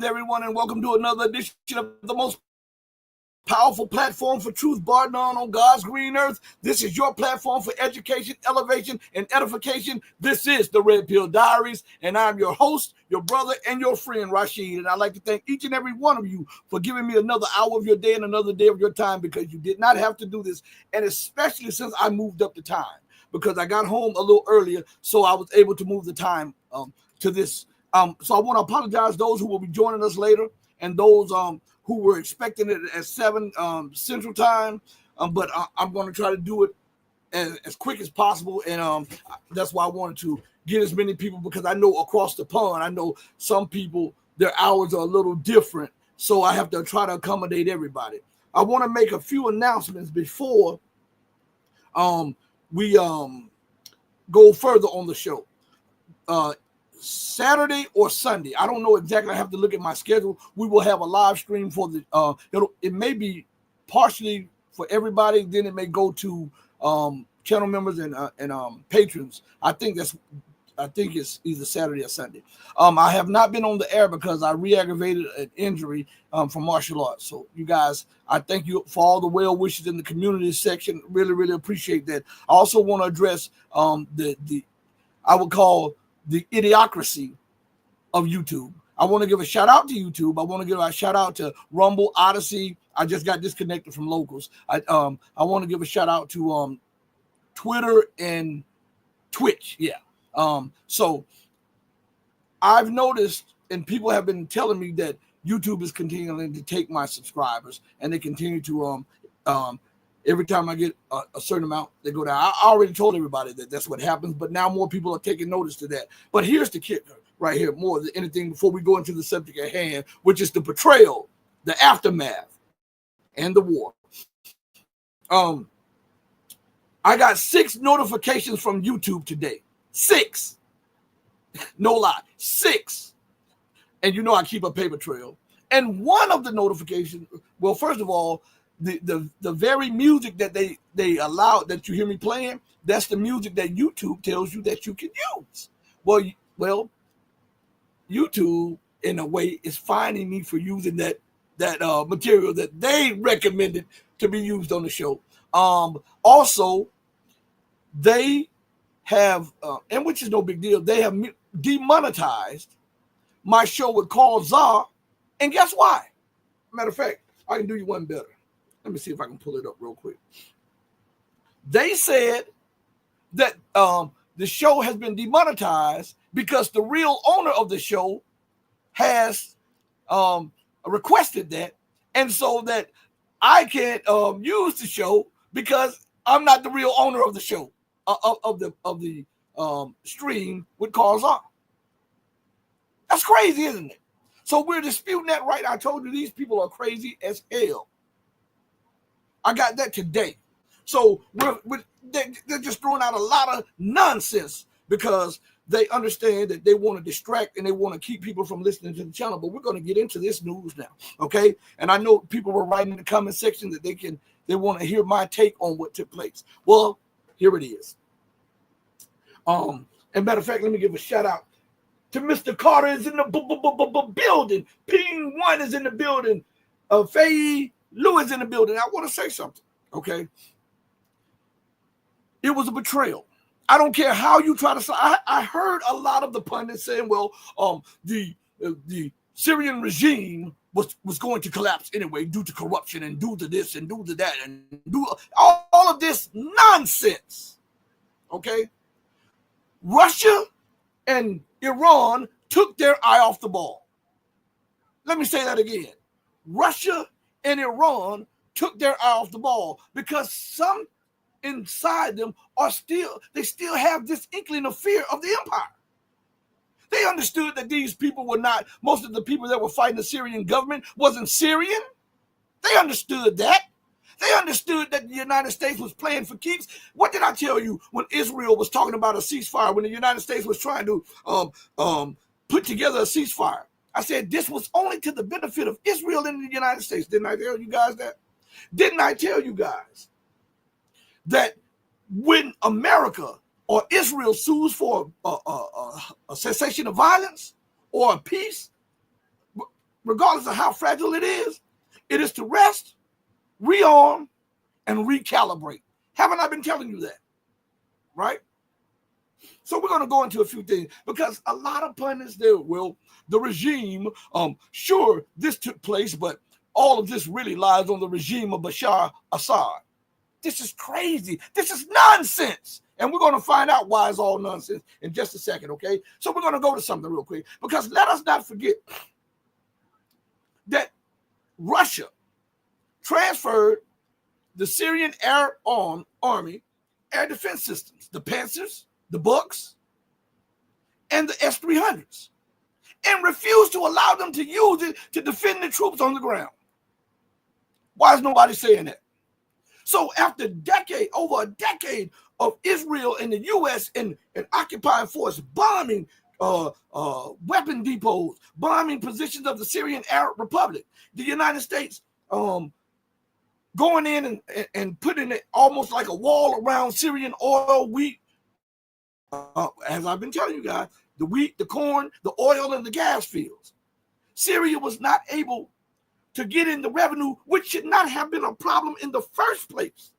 Greetings, everyone, and welcome to another edition of the most powerful platform for truth, bar none, on God's green earth. This is your platform for education, elevation, and edification. This is the Red Pill Diaries, and I'm your host, your brother, and your friend, Rashid. And I'd like to thank each and every one of you for giving me another hour of your day and another day of your time, because you did not have to do this, and especially since I moved up the time, because I got home a little earlier, so I was able to move the time to this. So I want to apologize to those who will be joining us later and those who were expecting it at 7 Central Time. But I'm going to try to do it as quick as possible. And that's why I wanted to get as many people, because I know across the pond, I know some people, their hours are a little different. So I have to try to accommodate everybody. I want to make a few announcements before we go further on the show. Saturday or Sunday, I don't know exactly. I have to look at my schedule. We will have a live stream for the it may be partially for everybody, then it may go to channel members and patrons. I think it's either Saturday or Sunday. I have not been on the air because I re-aggravated an injury from martial arts. So you guys, I thank you for all the well wishes in the community section. Really, really appreciate that. I also want to address the I would call the idiocracy of YouTube. I want to give a shout out to YouTube. I want to give a shout out to Rumble, Odysee. I just got disconnected from locals. I want to give a shout out to Twitter and Twitch. Yeah. So I've noticed, and people have been telling me that YouTube is continuing to take my subscribers, and they continue to every time I get a certain amount, they go down. I already told everybody that that's what happens, but now more people are taking notice to that. But here's the kicker right here, more than anything, before we go into the subject at hand, which is the betrayal, the aftermath, and the war. I got 6 notifications from YouTube today. 6. No lie, 6. And you know I keep a paper trail. And one of the notifications, well, first of all, the very music that they allow, that you hear me playing, that's the music that YouTube tells you that you can use. Well, YouTube in a way is fining me for using that material that they recommended to be used on the show. Also, they have, and which is no big deal, they have demonetized my show with Carl Czar, and guess why? Matter of fact, I can do you one better. Let me see if I can pull it up real quick. They said that the show has been demonetized because the real owner of the show has requested that, and so that I can't use the show because I'm not the real owner of the show of the stream with Carl Czar. That's crazy, isn't it? So we're disputing that, right? I told you these people are crazy as hell. I got that today. So they're just throwing out a lot of nonsense because they understand that they want to distract and they want to keep people from listening to the channel. But we're going to get into this news now, okay? And I know people were writing in the comment section that they want to hear my take on what took place. Well, here it is. And matter of fact, let me give a shout out to Mr. Carter is in the building. Ping One is in the building. Faye Lewis in the building. I want to say something, okay? It was a betrayal. I don't care how you try to say. I heard a lot of the pundits saying, well, the Syrian regime was going to collapse anyway due to corruption and due to this and due to that and do all of this nonsense, okay? Russia and Iran took their eye off the ball. Let me say that again. Russia and Iran took their eye off the ball because some inside them they still have this inkling of fear of the empire. They understood that these people were not, most of the people that were fighting the Syrian government wasn't Syrian. They understood that. They understood that the United States was playing for keeps. What did I tell you when Israel was talking about a ceasefire, when the United States was trying to put together a ceasefire? I said this was only to the benefit of Israel and the United States. Didn't I tell you guys that? Didn't I tell you guys that when America or Israel sues for a cessation of violence or a peace, regardless of how fragile it is to rest, rearm, and recalibrate. Haven't I been telling you that? Right? So we're going to go into a few things because a lot of pundits there, well, the regime, sure, this took place, but all of this really lies on the regime of Bashar Assad. This is crazy. This is nonsense. And we're going to find out why it's all nonsense in just a second, okay? So we're going to go to something real quick because let us not forget that Russia transferred the Syrian Air Army air defense systems, the Panthers, the Bucks, and the S-300s, and refused to allow them to use it to defend the troops on the ground. Why is nobody saying that? So after over a decade of Israel and the U.S. and occupying force bombing weapon depots, bombing positions of the Syrian Arab Republic, the United States going in and putting it almost like a wall around Syrian oil, wheat, as I've been telling you guys, the wheat, the corn, the oil, and the gas fields. Syria was not able to get in the revenue, which should not have been a problem in the first place.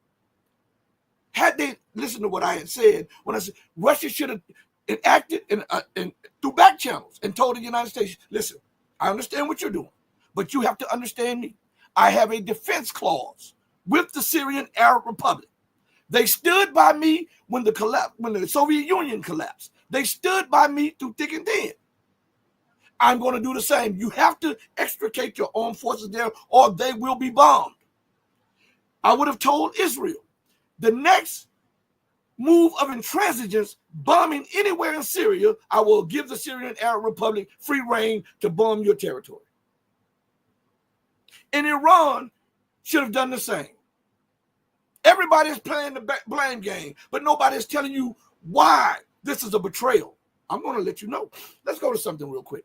Had they listened to what I had said, when I said Russia should have enacted and through back channels and told the United States, listen, I understand what you're doing, but you have to understand me. I have a defense clause with the Syrian Arab Republic. They stood by me when the Soviet Union collapsed. They stood by me through thick and thin. I'm going to do the same. You have to extricate your armed forces there or they will be bombed. I would have told Israel, the next move of intransigence, bombing anywhere in Syria, I will give the Syrian Arab Republic free reign to bomb your territory. And Iran should have done the same. Everybody is playing the blame game, but nobody is telling you why this is a betrayal. I'm going to let you know. Let's go to something real quick.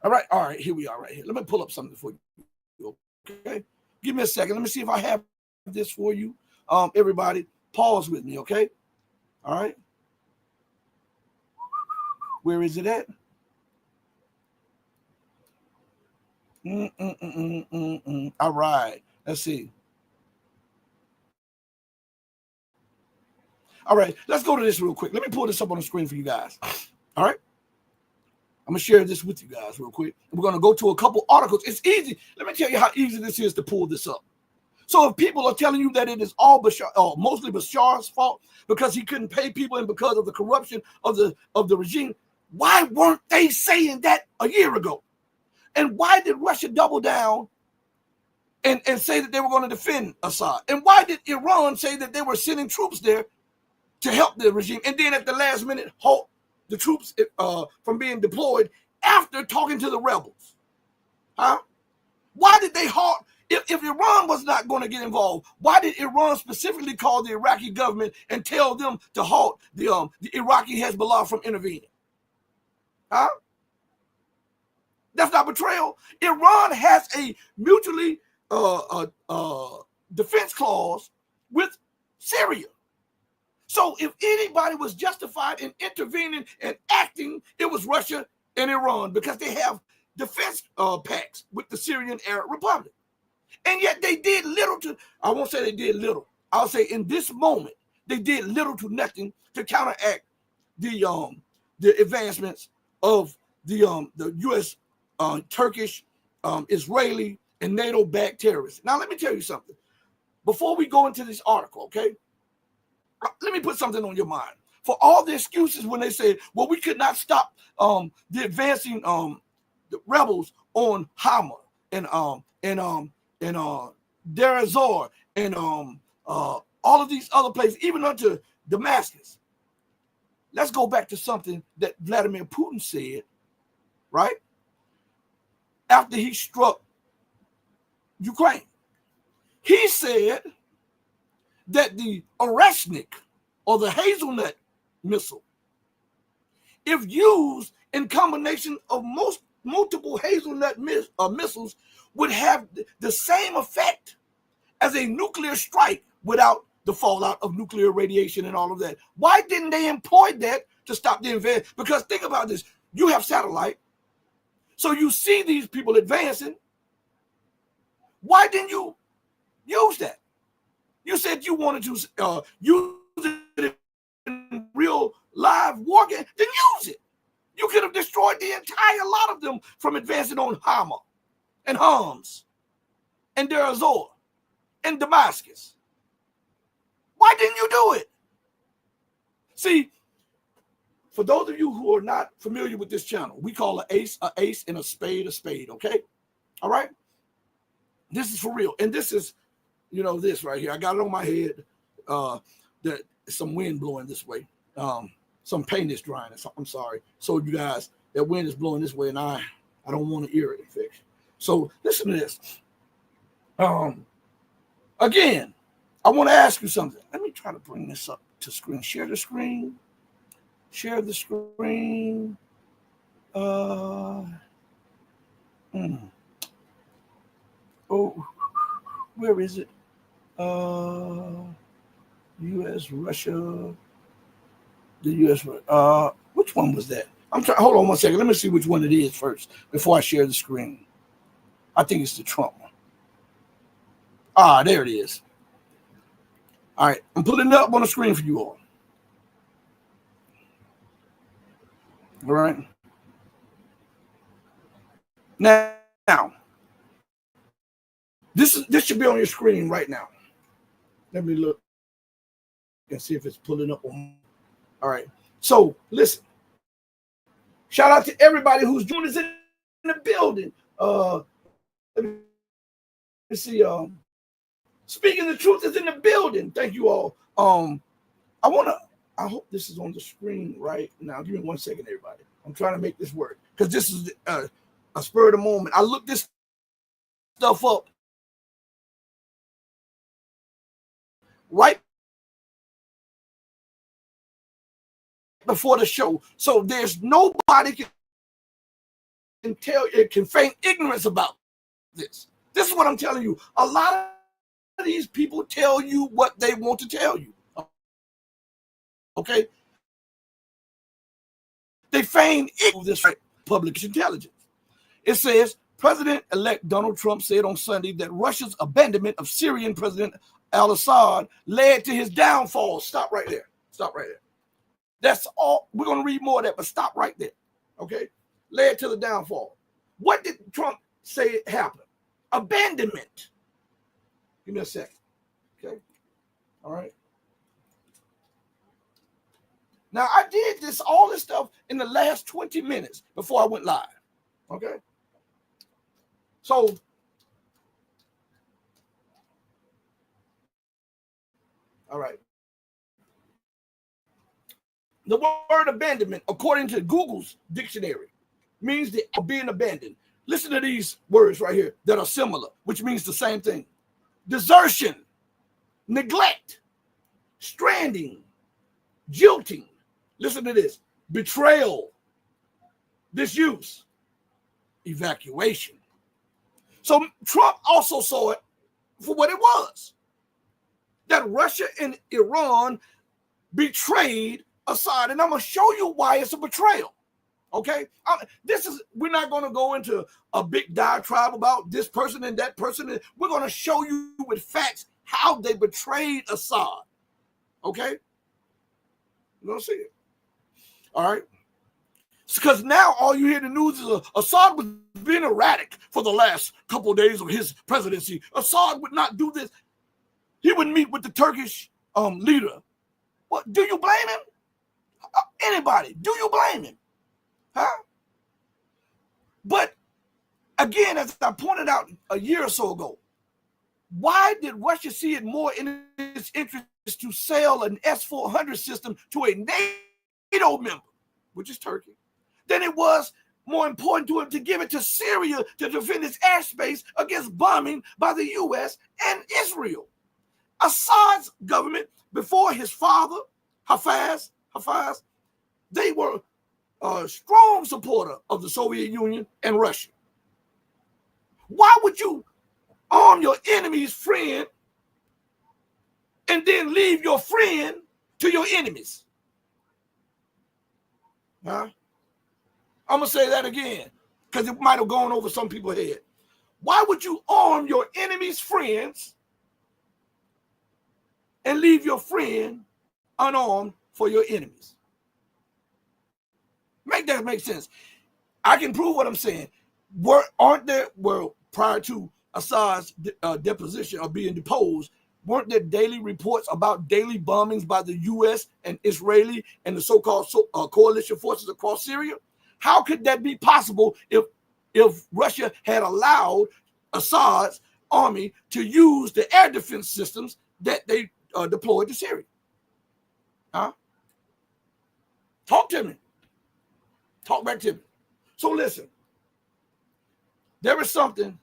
All right, here we are right here. Let me pull up something for you, okay? Give me a second. Let me see if I have this for you. Everybody, pause with me, okay? All right. Where is it at? All right, let's see. All right, let's go to this real quick. Let me pull this up on the screen for you guys. All right. I'm going to share this with you guys real quick. We're going to go to a couple articles. It's easy. Let me tell you how easy this is to pull this up. So if people are telling you that it is all Bashar, mostly Bashar's fault because he couldn't pay people and because of the corruption of the regime, why weren't they saying that a year ago? And why did Russia double down and say that they were going to defend Assad? And why did Iran say that they were sending troops there to help the regime and then at the last minute halt the troops from being deployed after talking to the rebels? Huh? Why did they halt? If Iran was not going to get involved, why did Iran specifically call the Iraqi government and tell them to halt the Iraqi Hezbollah from intervening? Huh? That's not betrayal. Iran has a mutually defense clause with Syria. So if anybody was justified in intervening and acting, it was Russia and Iran because they have defense pacts with the Syrian Arab Republic. And yet they did little to, I won't say they did little. I'll say in this moment, they did little to nothing to counteract the advancements of the U.S., Turkish, Israeli, and NATO-backed terrorists. Now, let me tell you something. Before we go into this article, okay, let me put something on your mind. For all the excuses when they say, well, we could not stop the advancing the rebels on Hama and Deir ez-Zor and all of these other places, even unto Damascus. Let's go back to something that Vladimir Putin said, right? After he struck Ukraine. He said that the Oreshnik or the hazelnut missile, if used in combination of multiple hazelnut missiles, would have the same effect as a nuclear strike without the fallout of nuclear radiation and all of that. Why didn't they employ that to stop the invasion? Because think about this. You have satellite. So you see these people advancing. Why didn't you use that? You said you wanted to use it in real live war game. Then use it. You could have destroyed the entire lot of them from advancing on Hama and Homs and Deir ez-Zor and Damascus. Why didn't you do it? See, for those of you who are not familiar with this channel, we call an ace, and a spade, okay? All right? This is for real. And this is, you know, this right here. I got it on my head. That some wind blowing this way. Some paint is drying. I'm sorry. So you guys, that wind is blowing this way, and I don't want an ear infection. So listen to this. Again, I want to ask you something. Let me try to bring this up to screen. Share the screen. Share the screen. Oh, where is it? U.S., Russia, the U.S. Which one was that? I'm trying. Hold on one second. Let me see which one it is first before I share the screen. I think it's the Trump one. Ah, there it is. All right, I'm putting it up on the screen for you all. All right. Now, this should be on your screen right now. Let me look and see if it's pulling up on. All right. So listen. Shout out to everybody who's joining us in the building. Let me see. Speaking the truth is in the building. Thank you all. I hope this is on the screen right now. Give me 1 second, everybody. I'm trying to make this work because this is a spur of the moment. I looked this stuff up right before the show, so there's nobody can feign ignorance about this. This is what I'm telling you. A lot of these people tell you what they want to tell you. Okay? They feign ignorance, right? Public intelligence. It says President-elect Donald Trump said on Sunday that Russia's abandonment of Syrian President al-Assad led to his downfall. Stop right there. Stop right there. That's all. We're going to read more of that, but stop right there. Okay? Led to the downfall. What did Trump say happened? Abandonment. Give me a second. Okay? All right. Now, I did all this stuff in the last 20 minutes before I went live. Okay? So, all right. The word abandonment, according to Google's dictionary, means the being abandoned. Listen to these words right here that are similar, which means the same thing. Desertion, neglect, stranding, jilting. Listen to this. Betrayal, disuse, evacuation. So Trump also saw it for what it was. That Russia and Iran betrayed Assad. And I'm going to show you why it's a betrayal. Okay? We're not going to go into a big diatribe about this person and that person. We're going to show you with facts how they betrayed Assad. Okay? You're going to see it. All right? Because now all you hear in the news is Assad was being erratic for the last couple of days of his presidency. Assad would not do this. He would meet with the Turkish leader. What? Do you blame him? Anybody? Do you blame him? Huh? But again, as I pointed out a year or so ago, why did Russia see it more in its interest to sell an S-400 system to a NATO member, which is Turkey, than it was more important to him to give it to Syria to defend its airspace against bombing by the U.S. and Israel? Assad's government, before his father, Hafez, they were a strong supporter of the Soviet Union and Russia. Why would you arm your enemy's friend and then leave your friend to your enemies? Huh? I'm going to say that again. because it might have gone over some people's head. Why would you arm your enemy's friends and leave your friend unarmed for your enemies? Make that make sense. I can prove what I'm saying. Prior to Assad's deposition or being deposed, weren't there daily reports about daily bombings by the U.S. and Israeli and the so-called coalition forces across Syria? How could that be possible if Russia had allowed Assad's army to use the air defense systems that they deployed to Syria? Huh? Talk to me. Talk back to me. So listen, there is something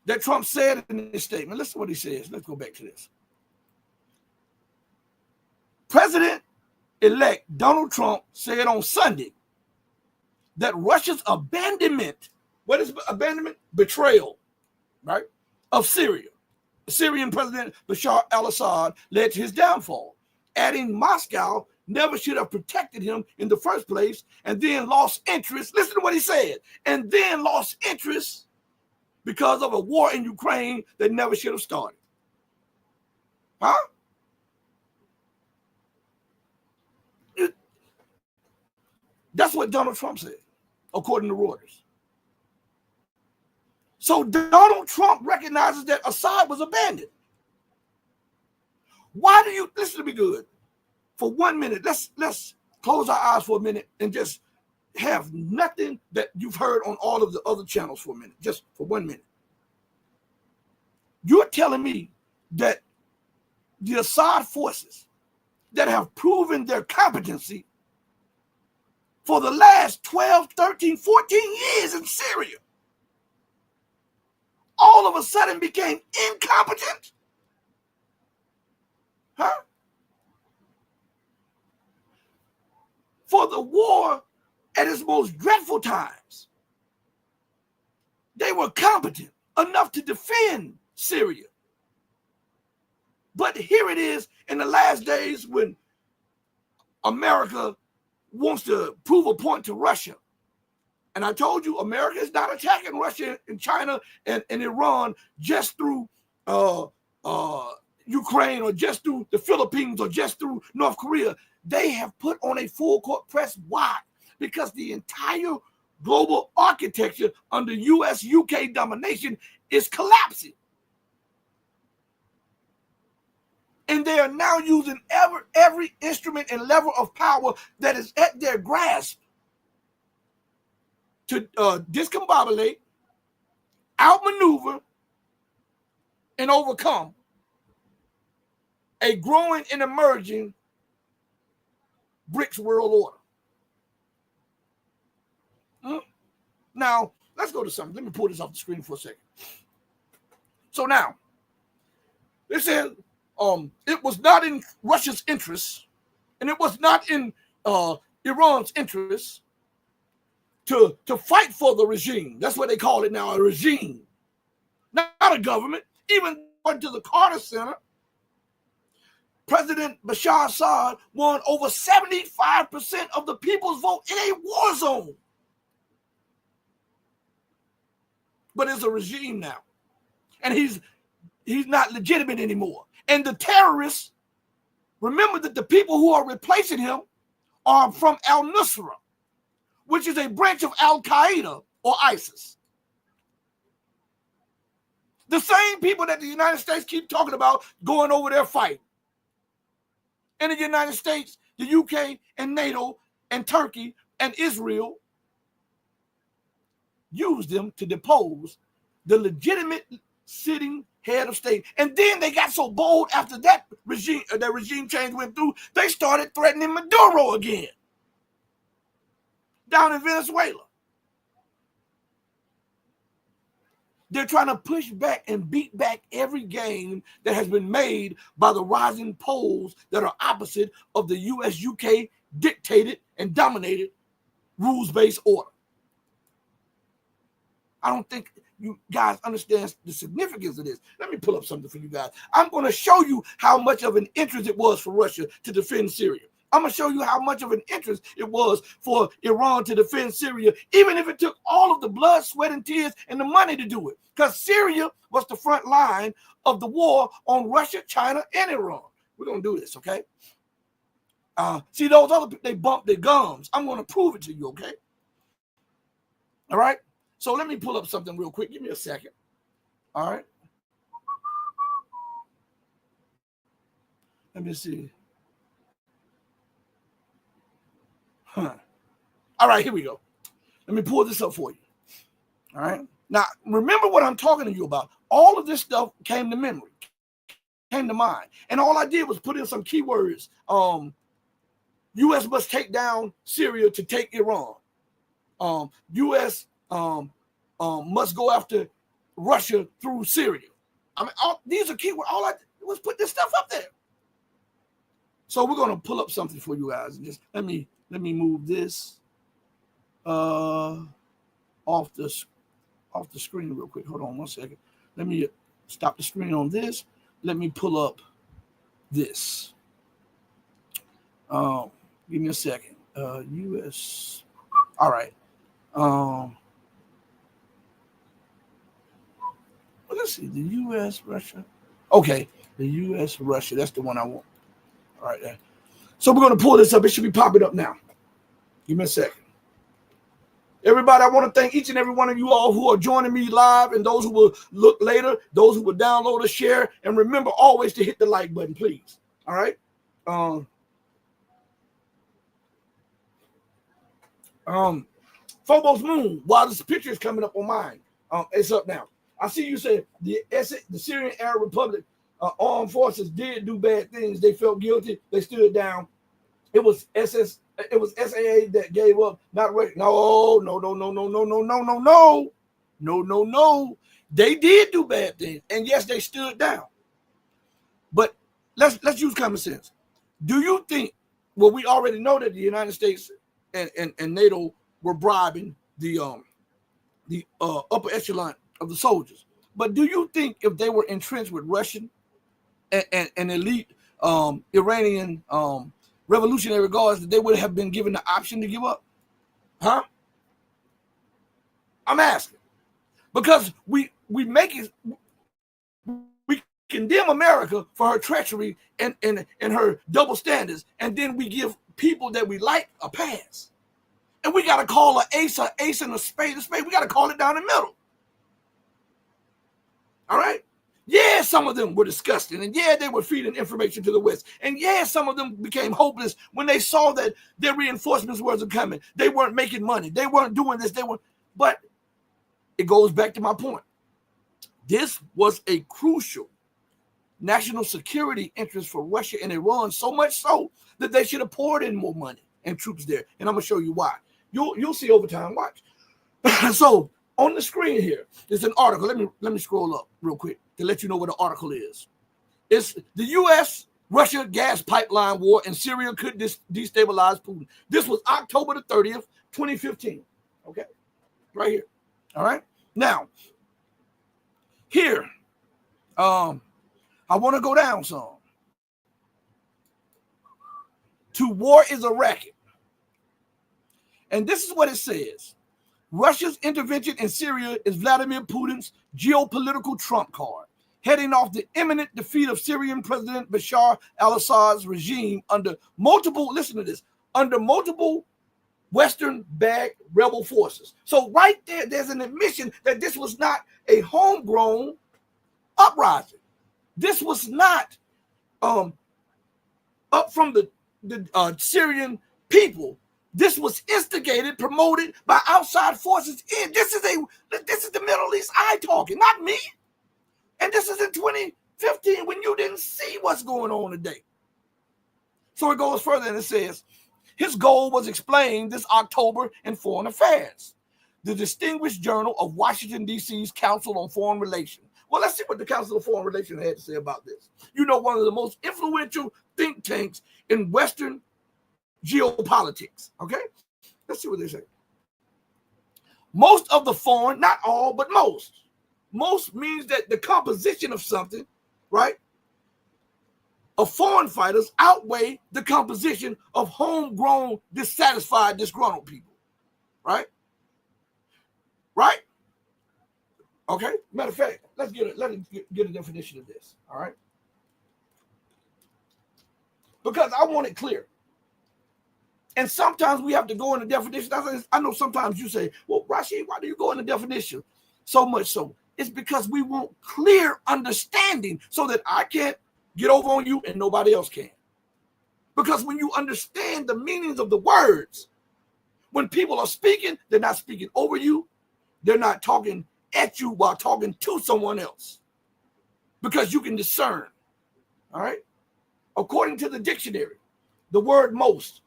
that Trump said in his statement. Listen to what he says. Let's go back to this. President-elect Donald Trump said on Sunday that Russia's abandonment, what is abandonment? Betrayal, right, of Syria. Syrian President Bashar al-Assad led to his downfall, adding Moscow never should have protected him in the first place, and then lost interest. Listen to what he said. And then lost interest because of a war in Ukraine that never should have started. Huh? That's what Donald Trump said, according to Reuters. So Donald Trump recognizes that Assad was abandoned. Why do you, listen to me good, for 1 minute, let's close our eyes for a minute and just have nothing that you've heard on all of the other channels for a minute, just for 1 minute. You're telling me that the Assad forces that have proven their competency for the last 12, 13, 14 years in Syria all of a sudden became incompetent? Huh? For the war at its most dreadful times, they were competent enough to defend Syria. But here it is in the last days when America wants to prove a point to Russia. And I told you, America is not attacking Russia and China and Iran just through Ukraine or just through the Philippines or just through North Korea. They have put on a full court press. Why? Because the entire global architecture under US-UK domination is collapsing. And they are now using every instrument and lever of power that is at their grasp to discombobulate, outmaneuver, and overcome a growing and emerging BRICS world order. Now, let's go to something. Let me pull this off the screen for a second. So now, they said it was not in Russia's interest, and it was not in Iran's interest to fight for the regime. That's what they call it now, a regime, not a government. Even according to the Carter Center, President Bashar Assad won over 75% of the people's vote in a war zone. But it's a regime now, and he's not legitimate anymore. And the terrorists, remember that the people who are replacing him are from al-Nusra, which is a branch of Al-Qaeda or ISIS. The same people that the United States keep talking about going over there fighting. In the United States, the UK and NATO and Turkey and Israel used them to depose the legitimate sitting head of state. And then they got so bold after that regime change went through, they started threatening Maduro again down in Venezuela. They're trying to push back and beat back every game that has been made by the rising poles that are opposite of the US-UK dictated and dominated rules-based order. I don't think you guys understand the significance of this. Let me pull up something for you guys. I'm going to show you how much of an interest it was for Russia to defend Syria. I'm going to show you how much of an interest it was for Iran to defend Syria, even if it took all of the blood, sweat, and tears and the money to do it. Because Syria was the front line of the war on Russia, China, and Iran. We're going to do this, okay? See, those other people, they bump their gums. I'm going to prove it to you, okay? All right? So let me pull up something real quick. Give me a second. All right? Let me see. All right, here we go. Let me pull this up for you. All right. Now, remember what I'm talking to you about. All of this stuff came to memory, came to mind. And all I did was put in some keywords. U.S. must take down Syria to take Iran. U.S. Must go after Russia through Syria. I mean, these are keywords. All I did was put this stuff up there. So we're going to pull up something for you guys. And just let me move this off the screen real quick. Hold on 1 second. Let me stop the screen on this. Let me pull up this. Give me a second. U.S. All right. Well, let's see. The U.S. Russia. Okay. The U.S. Russia. That's the one I want. All right. There. So we're going to pull this up. It should be popping up now. Give me a second. Everybody, I want to thank each and every one of you all who are joining me live, and those who will look later, those who will download or share. And remember always to hit the like button, please. All right. Phobos Moon, while this picture is coming up on mine, it's up now. I see you said the Syrian Arab Republic armed forces did do bad things. They felt guilty. They stood down. It was SAA that gave up. Not right. No. They did do bad things, and yes, they stood down. But let's use common sense. Do you think? Well, we already know that the United States and NATO were bribing the upper echelon of the soldiers. But do you think if they were entrenched with Russian and elite Iranian Revolutionary Guards, that they would have been given the option to give up? Huh? I'm asking. Because we condemn America for her treachery and her double standards, and then we give people that we like a pass. And we got to call an ace and a spade a spade. We got to call it down the middle. All right? Yeah, some of them were disgusting, and yeah, they were feeding information to the West. And yeah, some of them became hopeless when they saw that their reinforcements wasn't coming. They weren't making money. They weren't doing this. But it goes back to my point. This was a crucial national security interest for Russia and Iran, so much so that they should have poured in more money and troops there. And I'm going to show you why. You'll see over time. Watch. So on the screen here is an article. Let me scroll up real quick to let you know what the article is. It's the U.S.-Russia gas pipeline war in Syria could destabilize Putin. This was October the 30th, 2015. Okay, right here. All right. Now, here, I want to go down some. To war is a racket. And this is what it says. Russia's intervention in Syria is Vladimir Putin's geopolitical trump card, heading off the imminent defeat of Syrian President Bashar al-Assad's regime under multiple Western-backed rebel forces. So right there, there's an admission that this was not a homegrown uprising. This was not up from the Syrian people. This was instigated, promoted by outside forces. This is the Middle East I talking, not me. And this is in 2015 when you didn't see what's going on today. So it goes further and it says, his goal was explained this October in Foreign Affairs, the distinguished journal of Washington, D.C.'s Council on Foreign Relations. Well, let's see what the Council of Foreign Relations had to say about this. You know, one of the most influential think tanks in Western geopolitics. Okay, let's see what they say. Most of the foreign, not all, but most means that the composition of something, right, of foreign fighters outweigh the composition of homegrown, dissatisfied, disgruntled people. Right? Right? Okay? Matter of fact, let's get a definition of this. All right? Because I want it clear. And sometimes we have to go in the definition. I know sometimes you say, well, Rashid, why do you go in the definition so much so? It's because we want clear understanding so that I can't get over on you and nobody else can. Because when you understand the meanings of the words, when people are speaking, they're not speaking over you. They're not talking at you while talking to someone else. Because you can discern. All right? According to the dictionary, the word most,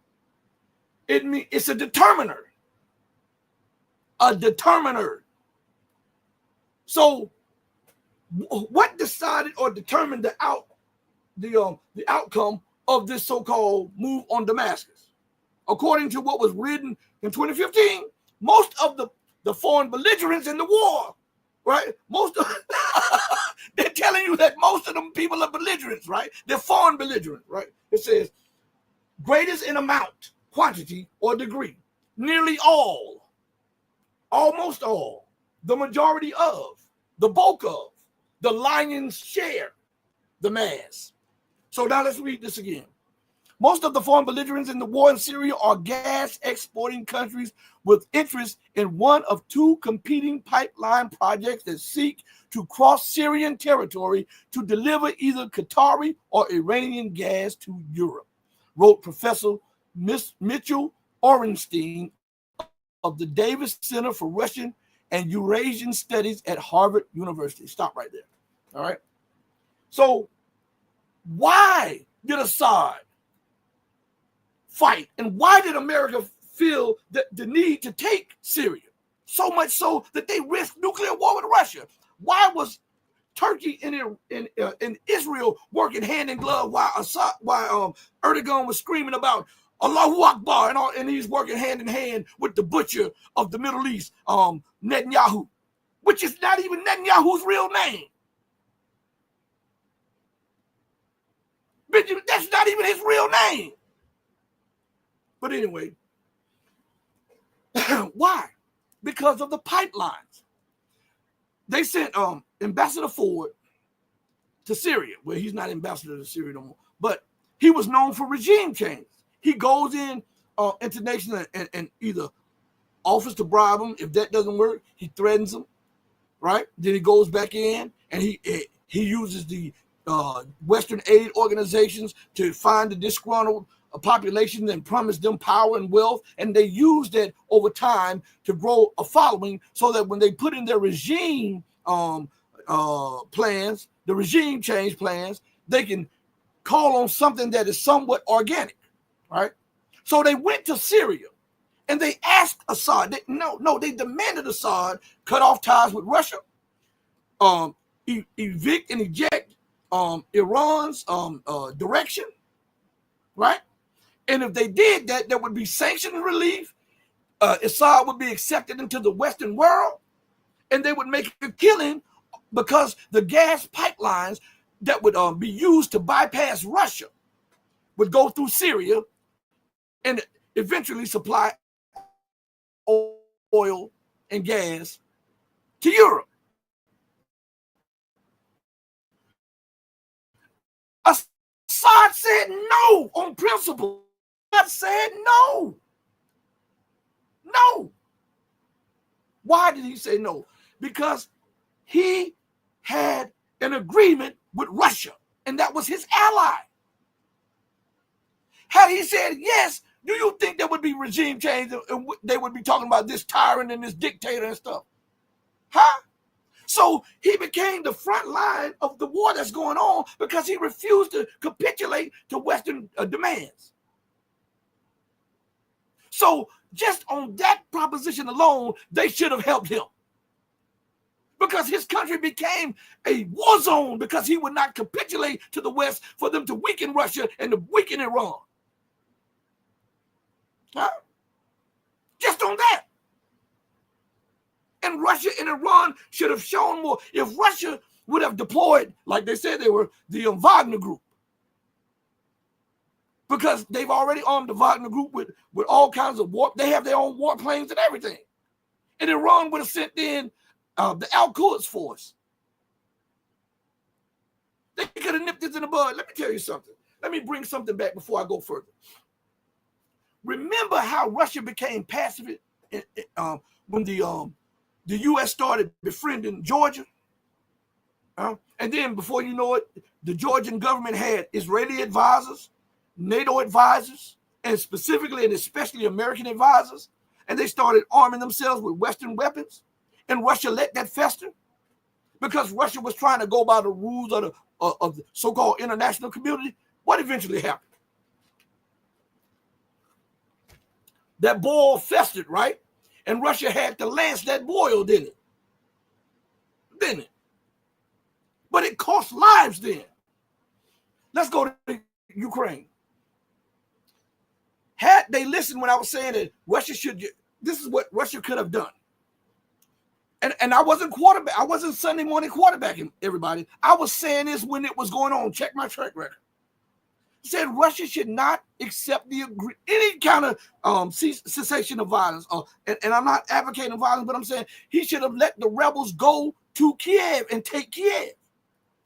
it's a determiner. A determiner. So what decided or determined the outcome of this so-called move on Damascus? According to what was written in 2015, most of the foreign belligerents in the war, right? They're telling you that most of them people are belligerents, right? They're foreign belligerents, right? It says greatest in amount, quantity, or degree. Nearly all, almost all, the majority of, the bulk of, the lion's share, the mass. So now let's read this again. Most of the foreign belligerents in the war in Syria are gas exporting countries with interest in one of two competing pipeline projects that seek to cross Syrian territory to deliver either Qatari or Iranian gas to Europe, wrote Professor Mitchell Orenstein of the Davis Center for Russian and Eurasian Studies at Harvard University. Stop right there. All right. So why did Assad fight? And why did America feel the need to take Syria? So much so that they risked nuclear war with Russia. Why was Turkey and Israel working hand in glove while Erdogan was screaming about Allahu Akbar and he's working hand in hand with the butcher of the Middle East, Netanyahu, which is not even Netanyahu's real name. That's not even his real name. But anyway, why? Because of the pipelines. They sent Ambassador Ford to Syria. Well, he's not ambassador to Syria no more, but he was known for regime change. He goes in international and either offers to bribe them. If that doesn't work, he threatens them, right? Then he goes back in and he uses the Western aid organizations to find the disgruntled population and promise them power and wealth, and they use that over time to grow a following so that when they put in their regime plans, the regime change plans, they can call on something that is somewhat organic, right? So they went to Syria and they asked Assad, they demanded Assad cut off ties with Russia, evict and eject Iran's direction, right? And if they did that, there would be sanction relief. Assad would be accepted into the Western world, and they would make a killing because the gas pipelines that would be used to bypass Russia would go through Syria and eventually supply oil and gas to Europe. Assad said no on principle. Assad said no. No. Why did he say no? Because he had an agreement with Russia, and that was his ally. Had he said yes, do you think there would be regime change and they would be talking about this tyrant and this dictator and stuff? Huh? So he became the front line of the war that's going on because he refused to capitulate to Western demands. So just on that proposition alone, they should have helped him. Because his country became a war zone because he would not capitulate to the West for them to weaken Russia and to weaken Iran. Huh? Just on that. And Russia and Iran should have shown more. If Russia would have deployed, like they said they were, the Wagner group, because they've already armed the Wagner group with all kinds of war. They have their own warplanes and everything. And Iran would have sent in the Al-Quds force. They could have nipped this in the bud. Let me tell you something. Let me bring something back before I go further. Remember how Russia became passive when the U.S. started befriending Georgia? And then before you know it, the Georgian government had Israeli advisors, NATO advisors, and specifically and especially American advisors, and they started arming themselves with Western weapons, and Russia let that fester because Russia was trying to go by the rules of the so-called international community. What eventually happened? That boil festered, right? And Russia had to lance that boil, didn't it? Didn't it? But it cost lives then. Let's go to Ukraine. Had they listened when I was saying that Russia should, this is what Russia could have done. And I wasn't quarterback. I wasn't Sunday morning quarterbacking everybody. I was saying this when it was going on. Check my track record. Said Russia should not accept any kind of cessation of violence. And I'm not advocating violence, but I'm saying he should have let the rebels go to Kiev and take Kiev,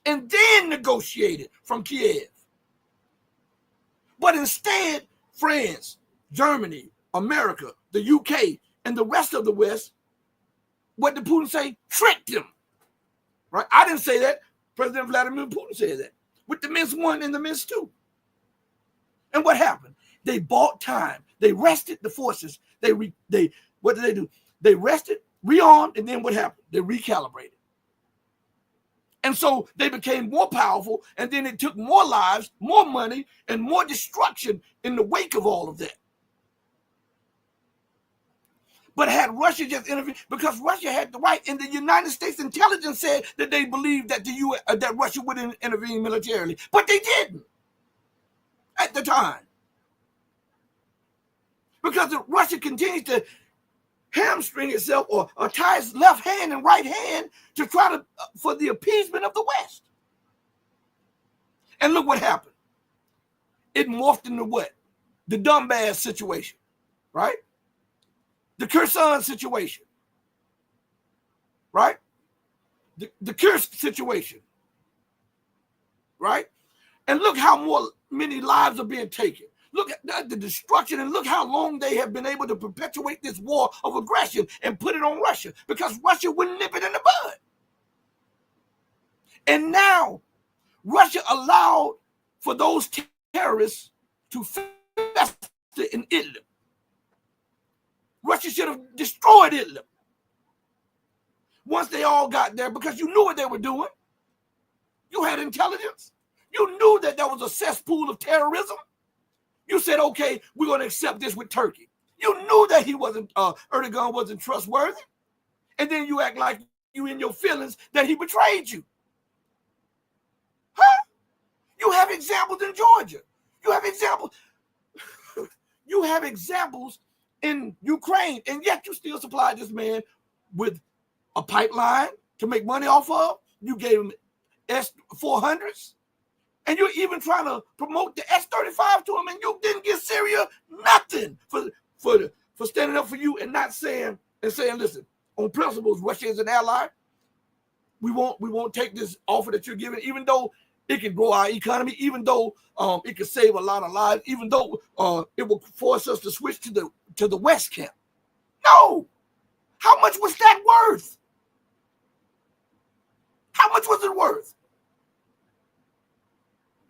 and then negotiate it from Kiev. But instead, France, Germany, America, the UK, and the rest of the West, what did Putin say? Tricked him. Right? I didn't say that. President Vladimir Putin said that. With the Minsk 1 and the Minsk 2. And what happened? They bought time. They rested the forces. What did they do? They rested, rearmed, and then what happened? They recalibrated. And so they became more powerful, and then it took more lives, more money, and more destruction in the wake of all of that. But had Russia just intervened, because Russia had the right, and the United States intelligence said that they believed that that Russia would intervene militarily, but they didn't at the time. Because Russia continues to hamstring itself or tie its left hand and right hand to try to for the appeasement of the West. And look what happened. It morphed into what? The Donbass situation, right? The Kherson situation, right? The Kursk situation, right? And look how many lives are being taken. Look at the destruction, and look how long they have been able to perpetuate this war of aggression and put it on Russia, because Russia wouldn't nip it in the bud. And now Russia allowed for those terrorists to fester in Idlib. Russia should have destroyed Idlib once they all got there, because you knew what they were doing. You had intelligence. You knew that there was a cesspool of terrorism. You said, okay, we're going to accept this with Turkey. You knew that Erdogan wasn't trustworthy. And then you act like you in your feelings that he betrayed you. Huh? You have examples in Georgia. You have examples. You have examples in Ukraine. And yet you still supply this man with a pipeline to make money off of. You gave him S-400s. And you're even trying to promote the S-35 to him, and you didn't give Syria nothing for standing up for you and not saying, listen, on principles, Russia is an ally. We won't take this offer that you're giving, even though it can grow our economy, even though it could save a lot of lives, even though it will force us to switch to the West camp. No. How much was that worth? How much was it worth?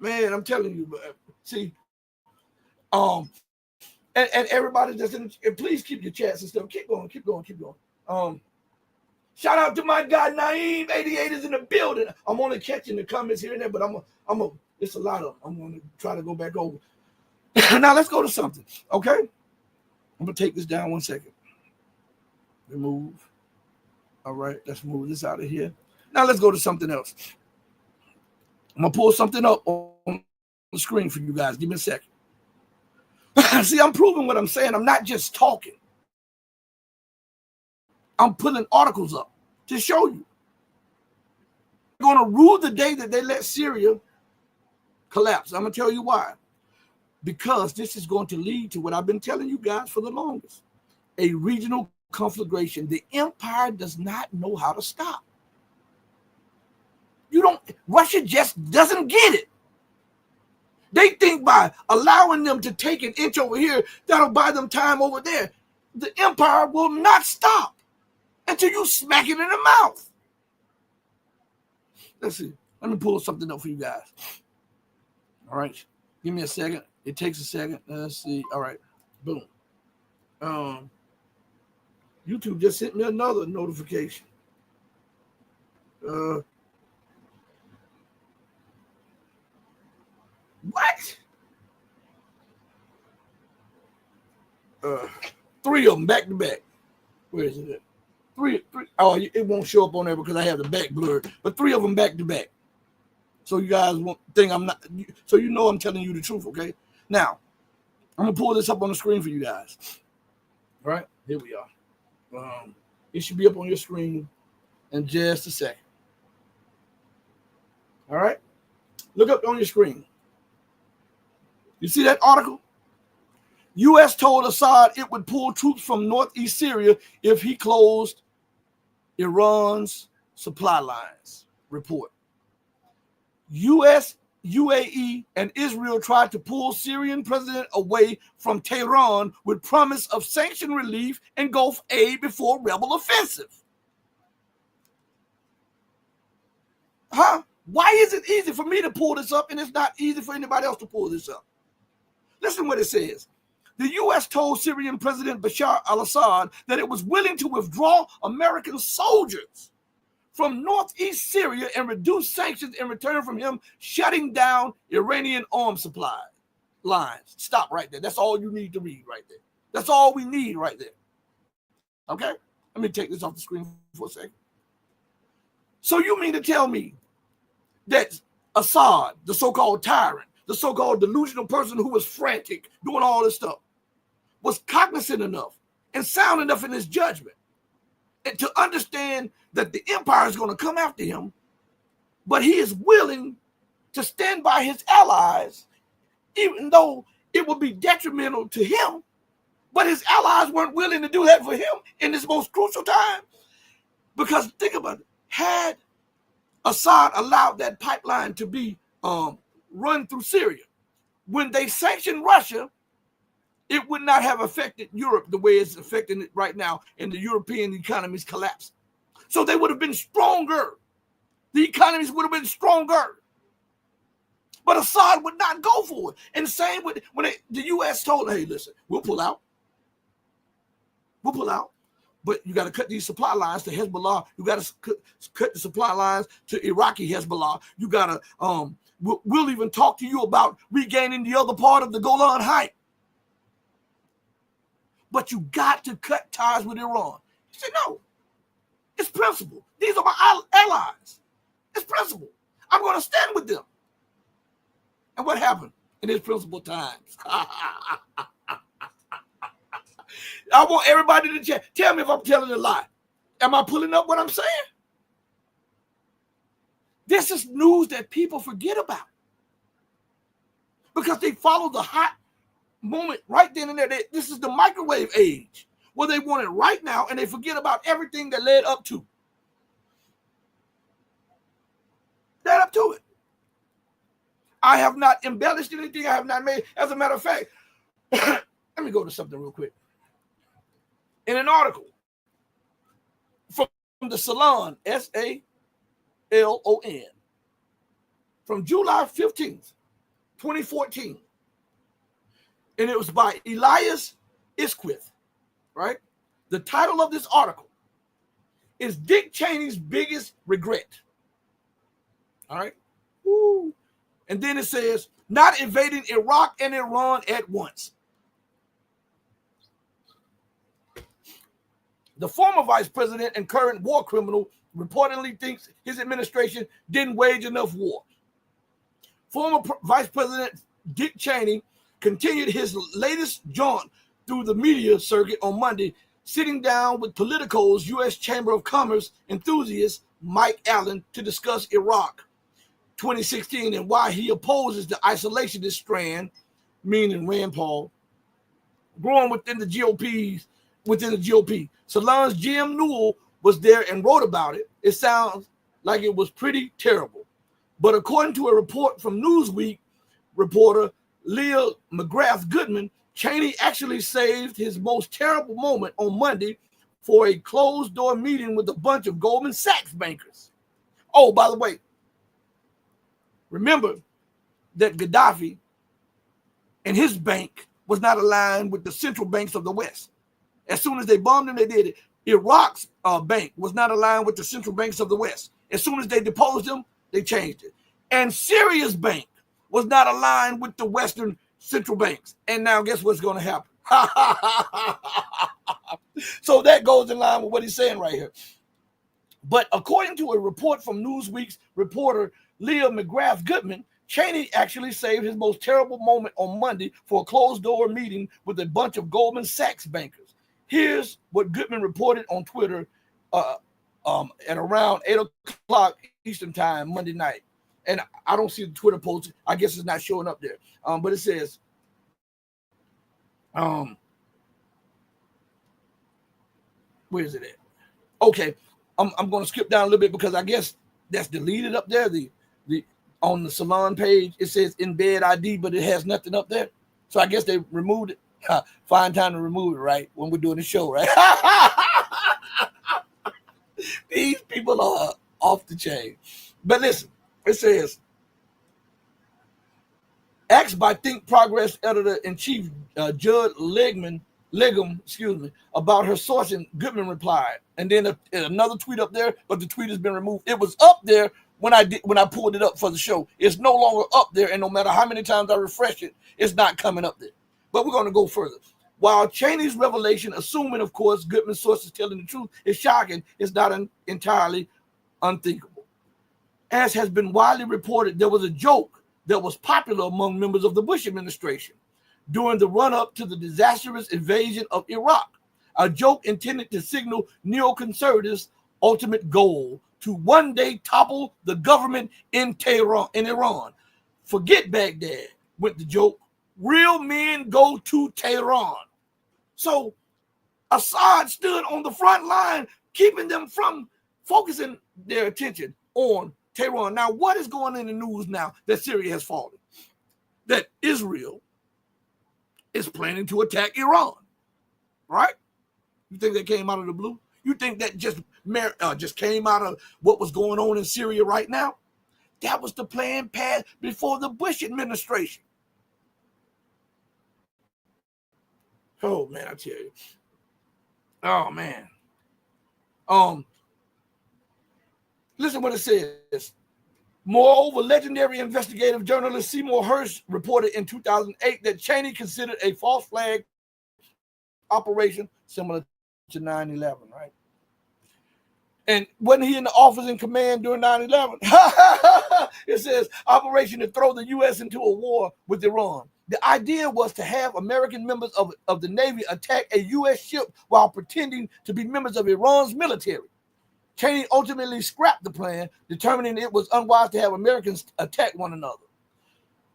Man, I'm telling you, see, and everybody just and please keep your chats and stuff. Keep going. Shout out to my guy Naeem, 88 is in the building. I'm only catching the comments here and there, but it's a lot of them. I'm gonna try to go back over. Now let's go to something, okay? I'm gonna take this down 1 second. Remove. All right, let's move this out of here. Now let's go to something else. I'm going to pull something up on the screen for you guys. Give me a second. See, I'm proving what I'm saying. I'm not just talking. I'm putting articles up to show you. They're going to rule the day that they let Syria collapse. I'm going to tell you why. because this is going to lead to what I've been telling you guys for the longest, a regional conflagration. The empire does not know how to stop. Russia just doesn't get it. They think by allowing them to take an inch over here, that'll buy them time over there. The empire will not stop until you smack it in the mouth. Let's see. Let me pull something up for you guys. All right. Give me a second. It takes a second. Let's see. All right. Boom. YouTube just sent me another notification. What? 3 of them back to back. Where is it at? Three. Oh, it won't show up on there because I have the back blurred. But 3 of them back to back. So you guys won't think I'm not. So you know I'm telling you the truth, okay? Now, I'm gonna pull this up on the screen for you guys. All right, here we are. It should be up on your screen in just a second. All right, look up on your screen. You see that article? U.S. told Assad it would pull troops from northeast Syria if he closed Iran's supply lines. Report. U.S., UAE, and Israel tried to pull Syrian president away from Tehran with promise of sanction relief and Gulf aid before rebel offensive. Huh? Why is it easy for me to pull this up and it's not easy for anybody else to pull this up? Listen what it says. The U.S. told Syrian President Bashar al-Assad that it was willing to withdraw American soldiers from northeast Syria and reduce sanctions in return from him shutting down Iranian arms supply lines. Stop right there. That's all you need to read right there. That's all we need right there. Okay? Let me take this off the screen for a second. So you mean to tell me that Assad, the so-called tyrant, the so-called delusional person who was frantic, doing all this stuff, was cognizant enough and sound enough in his judgment and to understand that the empire is going to come after him, but he is willing to stand by his allies, even though it would be detrimental to him, but his allies weren't willing to do that for him in this most crucial time. Because think about it, had Assad allowed that pipeline to be run through Syria, when they sanctioned Russia, it would not have affected Europe the way it's affecting it right now, and the European economies collapsed. So they would have been stronger. The economies would have been stronger. But Assad would not go for it. And same with when the U.S. told, hey, listen, we'll pull out. We'll pull out. But you got to cut these supply lines to Hezbollah. You got to cut the supply lines to Iraqi Hezbollah. You got to, we'll even talk to you about regaining the other part of the Golan Heights. But you got to cut ties with Iran. He said, no, it's principle. These are my allies. It's principle. I'm going to stand with them. And what happened in his principle times? I want everybody to check. Tell me if I'm telling a lie. Am I pulling up what I'm saying? This is news that people forget about because they follow the hot moment right then and there. This is the microwave age where they want it right now and they forget about everything that led up to it. I have not embellished anything. I have not made. As a matter of fact, let me go to something real quick. In an article from the Salon, SALON, from July 15th, 2014, and it was by Elias Isquith, right? The title of this article is Dick Cheney's Biggest Regret. All right? Woo. And then it says, not invading Iraq and Iran at once. The former vice president and current war criminal reportedly thinks his administration didn't wage enough war. Former Vice President Dick Cheney continued his latest jaunt through the media circuit on Monday, sitting down with Politico's U.S. Chamber of Commerce enthusiast Mike Allen to discuss Iraq 2016 and why he opposes the isolationist strand meaning Rand Paul, growing within the GOP. Salon's Jim Newell was there and wrote about it. It sounds like it was pretty terrible. But according to a report from Newsweek reporter Leah McGrath Goodman, Cheney actually saved his most terrible moment on Monday for a closed-door meeting with a bunch of Goldman Sachs bankers. Oh, by the way, remember that Gaddafi and his bank was not aligned with the central banks of the West. As soon as they bombed him, they did it. Iraq's bank was not aligned with the central banks of the West. As soon as they deposed him, they changed it. And Syria's bank was not aligned with the Western central banks. And now guess what's going to happen? So that goes in line with what he's saying right here. But according to a report from Newsweek's reporter Leah McGrath Goodman, Cheney actually saved his most terrible moment on Monday for a closed-door meeting with a bunch of Goldman Sachs bankers. Here's what Goodman reported on Twitter at around 8 o'clock Eastern time Monday night. And I don't see the Twitter post. I guess it's not showing up there. But it says, where is it at? Okay, I'm going to skip down a little bit because I guess that's deleted up there. The on the Salon page, it says embed ID, but it has nothing up there. So I guess they removed it. Find time to remove it, right? When we're doing the show, right? These people are off the chain. But listen, it says, asked by Think Progress editor-in-chief Judd Legum, about her sourcing, Goodman replied. And then another tweet up there, but the tweet has been removed. It was up there when I pulled it up for the show. It's no longer up there, and no matter how many times I refresh it, it's not coming up there. But we're going to go further. While Cheney's revelation, assuming, of course, Goodman's sources telling the truth, is shocking, it's not entirely unthinkable. As has been widely reported, there was a joke that was popular among members of the Bush administration during the run-up to the disastrous invasion of Iraq, a joke intended to signal neoconservatives' ultimate goal to one day topple the government in Iran. Forget Baghdad, went the joke. Real men go to Tehran. So Assad stood on the front line, keeping them from focusing their attention on Tehran. Now, what is going on in the news now that Syria has fallen? That Israel is planning to attack Iran, right? You think that came out of the blue? You think that just came out of what was going on in Syria right now? That was the plan passed before the Bush administration. Oh, man, I tell you. Oh, man. Listen what it says. Moreover, legendary investigative journalist Seymour Hersh reported in 2008 that Cheney considered a false flag operation similar to 9/11, right? And wasn't he in the office in command during 9/11? It says operation to throw the U.S. into a war with Iran. The idea was to have American members of the Navy attack a U.S. ship while pretending to be members of Iran's military. Cheney ultimately scrapped the plan, determining it was unwise to have Americans attack one another.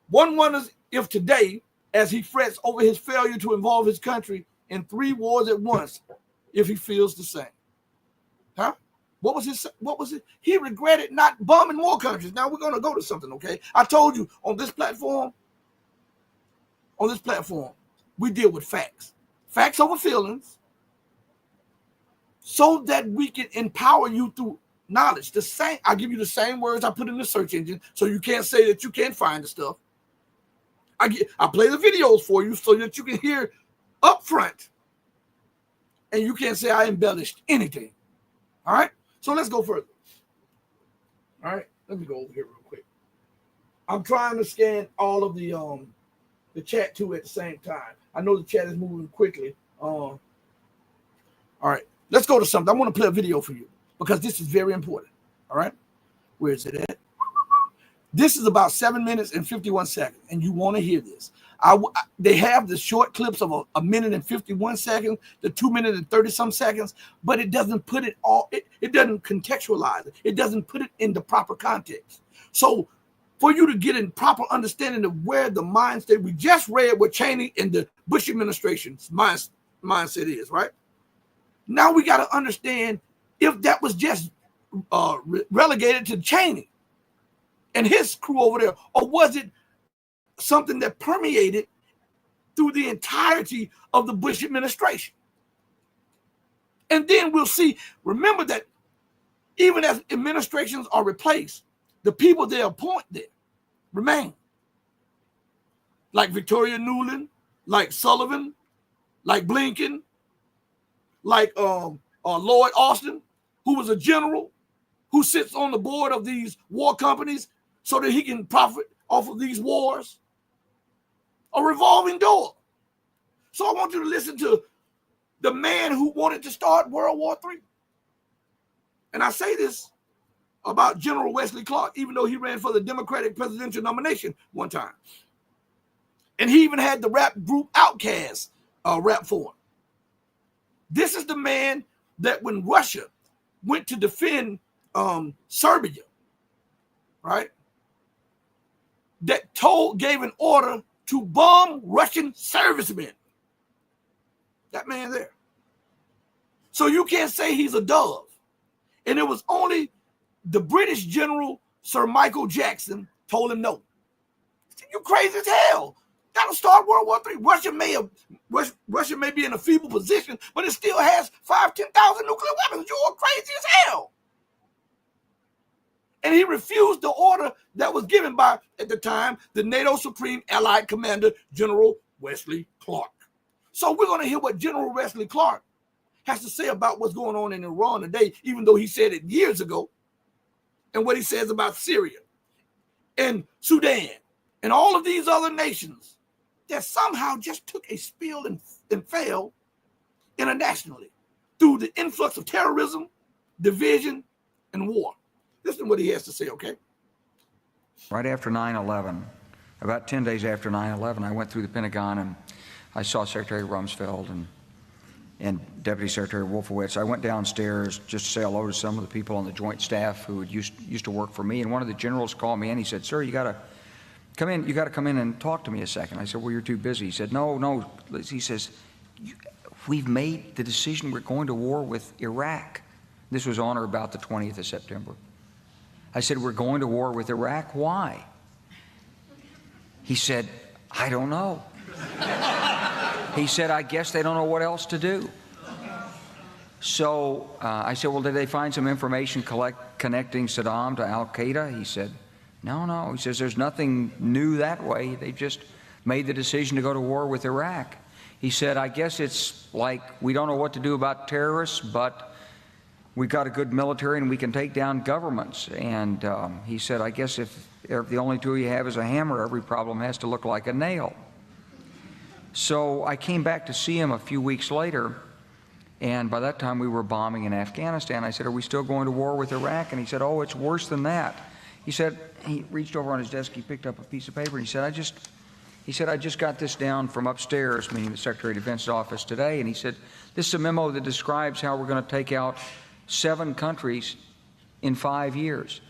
One wonders if today, as he frets over his failure to involve his country in 3 wars at once, if he feels the same. Huh? What was it? He regretted not bombing more countries. Now we're going to go to something, okay? I told you on this platform, we deal with facts. Facts over feelings, so that we can empower you through knowledge. I give you the same words I put in the search engine, so you can't say that you can't find the stuff. I play the videos for you so that you can hear up front, and you can't say I embellished anything. All right? So let's go further. All right? Let me go over here real quick. I'm trying to scan all of the chat too at the same time. I know the chat is moving quickly. All right. Let's go to something. I want to play a video for you because this is very important. All right. Where is it at? This is about 7 minutes and 51 seconds, and you want to hear this. They have the short clips of a minute and 51 seconds, the 2 minutes and 30 some seconds, but it doesn't put it all. It doesn't contextualize it. It doesn't put it in the proper context. So for you to get a proper understanding of where the mindset we just read what Cheney and the Bush administration's mindset is, right? Now we got to understand if that was just relegated to Cheney and his crew over there, or was it something that permeated through the entirety of the Bush administration? And then we'll see, remember that even as administrations are replaced, the people they appoint there remain. Like Victoria Nuland, like Sullivan, like Blinken, like Lloyd Austin, who was a general, who sits on the board of these war companies so that he can profit off of these wars. A revolving door. So I want you to listen to the man who wanted to start World War III. And I say this about General Wesley Clark, even though he ran for the Democratic presidential nomination one time. And he even had the rap group Outkast rap for him. This is the man that when Russia went to defend Serbia, right, that gave an order to bomb Russian servicemen. That man there. So you can't say he's a dove. And it was only the British general, Sir Michael Jackson, told him no. You crazy as hell. That'll start World War III. Russia may be in a feeble position, but it still has 10,000 nuclear weapons. You're crazy as hell. And he refused the order that was given by, at the time, the NATO Supreme Allied Commander, General Wesley Clark. So we're going to hear what General Wesley Clark has to say about what's going on in Iran today, even though he said it years ago, and what he says about Syria and Sudan and all of these other nations that somehow just took a spill and fell internationally through the influx of terrorism, division, and war. Listen to what he has to say, okay? Right after 9/11, about 10 days after 9/11, I went through the Pentagon and I saw Secretary Rumsfeld and Deputy Secretary Wolfowitz. I went downstairs just to say hello to some of the people on the Joint Staff who used to work for me. And one of the generals called me in. He said, "Sir, you got to come in. You got to come in and talk to me a second." I said, "Well, you're too busy." He said, "No." He says, "We've made the decision. We're going to war with Iraq." This was on or about the 20th of September. I said, "We're going to war with Iraq. Why?" He said, "I don't know." He said, "I guess they don't know what else to do." So I said, "Well, did they find some information connecting Saddam to Al-Qaeda?" He said, No. He says, "There's nothing new that way. They just made the decision to go to war with Iraq." He said, "I guess it's like we don't know what to do about terrorists, but we've got a good military and we can take down governments." And he said, "I guess if the only tool you have is a hammer, every problem has to look like a nail." So I came back to see him a few weeks later, and by that time we were bombing in Afghanistan. I said, "Are we still going to war with Iraq?" And he said, "Oh, it's worse than that." He said, he reached over on his desk, he picked up a piece of paper, and he said, I just got this down from upstairs," meaning the Secretary of Defense's office today, and he said, "This is a memo that describes how we're going to take out 7 countries in 5 years,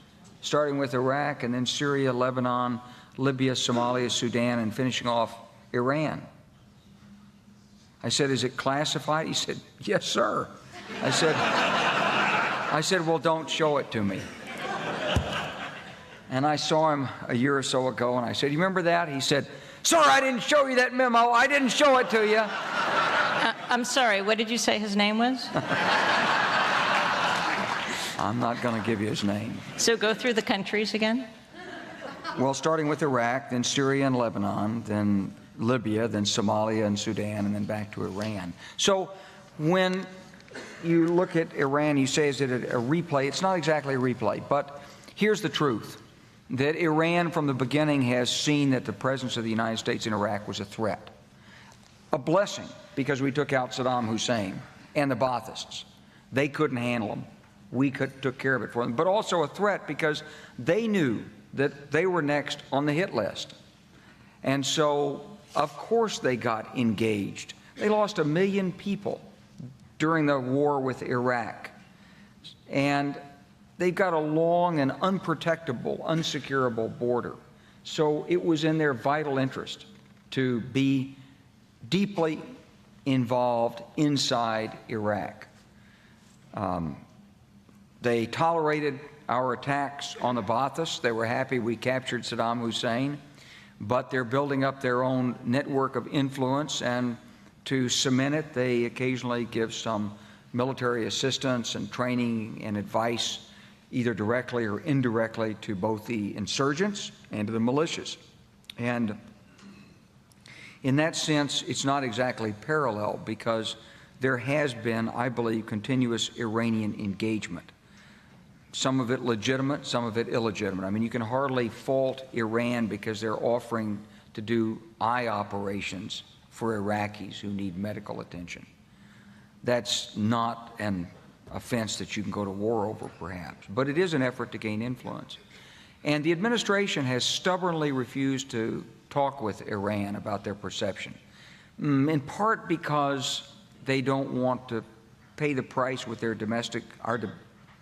starting with Iraq and then Syria, Lebanon, Libya, Somalia, Sudan, and finishing off Iran." I said, "Is it classified?" He said, "Yes, sir." I said, "Well, don't show it to me." And I saw him a year or so ago, and I said, "You remember that?" He said, "Sir, I didn't show you that memo. I didn't show it to you." I'm sorry, what did you say his name was? I'm not going to give you his name. So go through the countries again? Well, starting with Iraq, then Syria and Lebanon, then Libya, then Somalia and Sudan, and then back to Iran. So when you look at Iran, you say, is it a replay? It's not exactly a replay, but here's the truth, that Iran from the beginning has seen that the presence of the United States in Iraq was a threat. A blessing, because we took out Saddam Hussein and the Baathists. They couldn't handle them. We took care of it for them. But also a threat because they knew that they were next on the hit list. And so, of course, they got engaged. They lost 1 million people during the war with Iraq. And they've got a long and unprotectable, unsecurable border. So it was in their vital interest to be deeply involved inside Iraq. They tolerated our attacks on the Ba'athis. They were happy we captured Saddam Hussein, but they're building up their own network of influence, and to cement it, they occasionally give some military assistance and training and advice, either directly or indirectly, to both the insurgents and to the militias. And in that sense, it's not exactly parallel, because there has been, I believe, continuous Iranian engagement. Some of it legitimate, some of it illegitimate. I mean, you can hardly fault Iran because they're offering to do eye operations for Iraqis who need medical attention. That's not an offense that you can go to war over, perhaps, but it is an effort to gain influence. And the administration has stubbornly refused to talk with Iran about their perception, in part because they don't want to pay the price with their our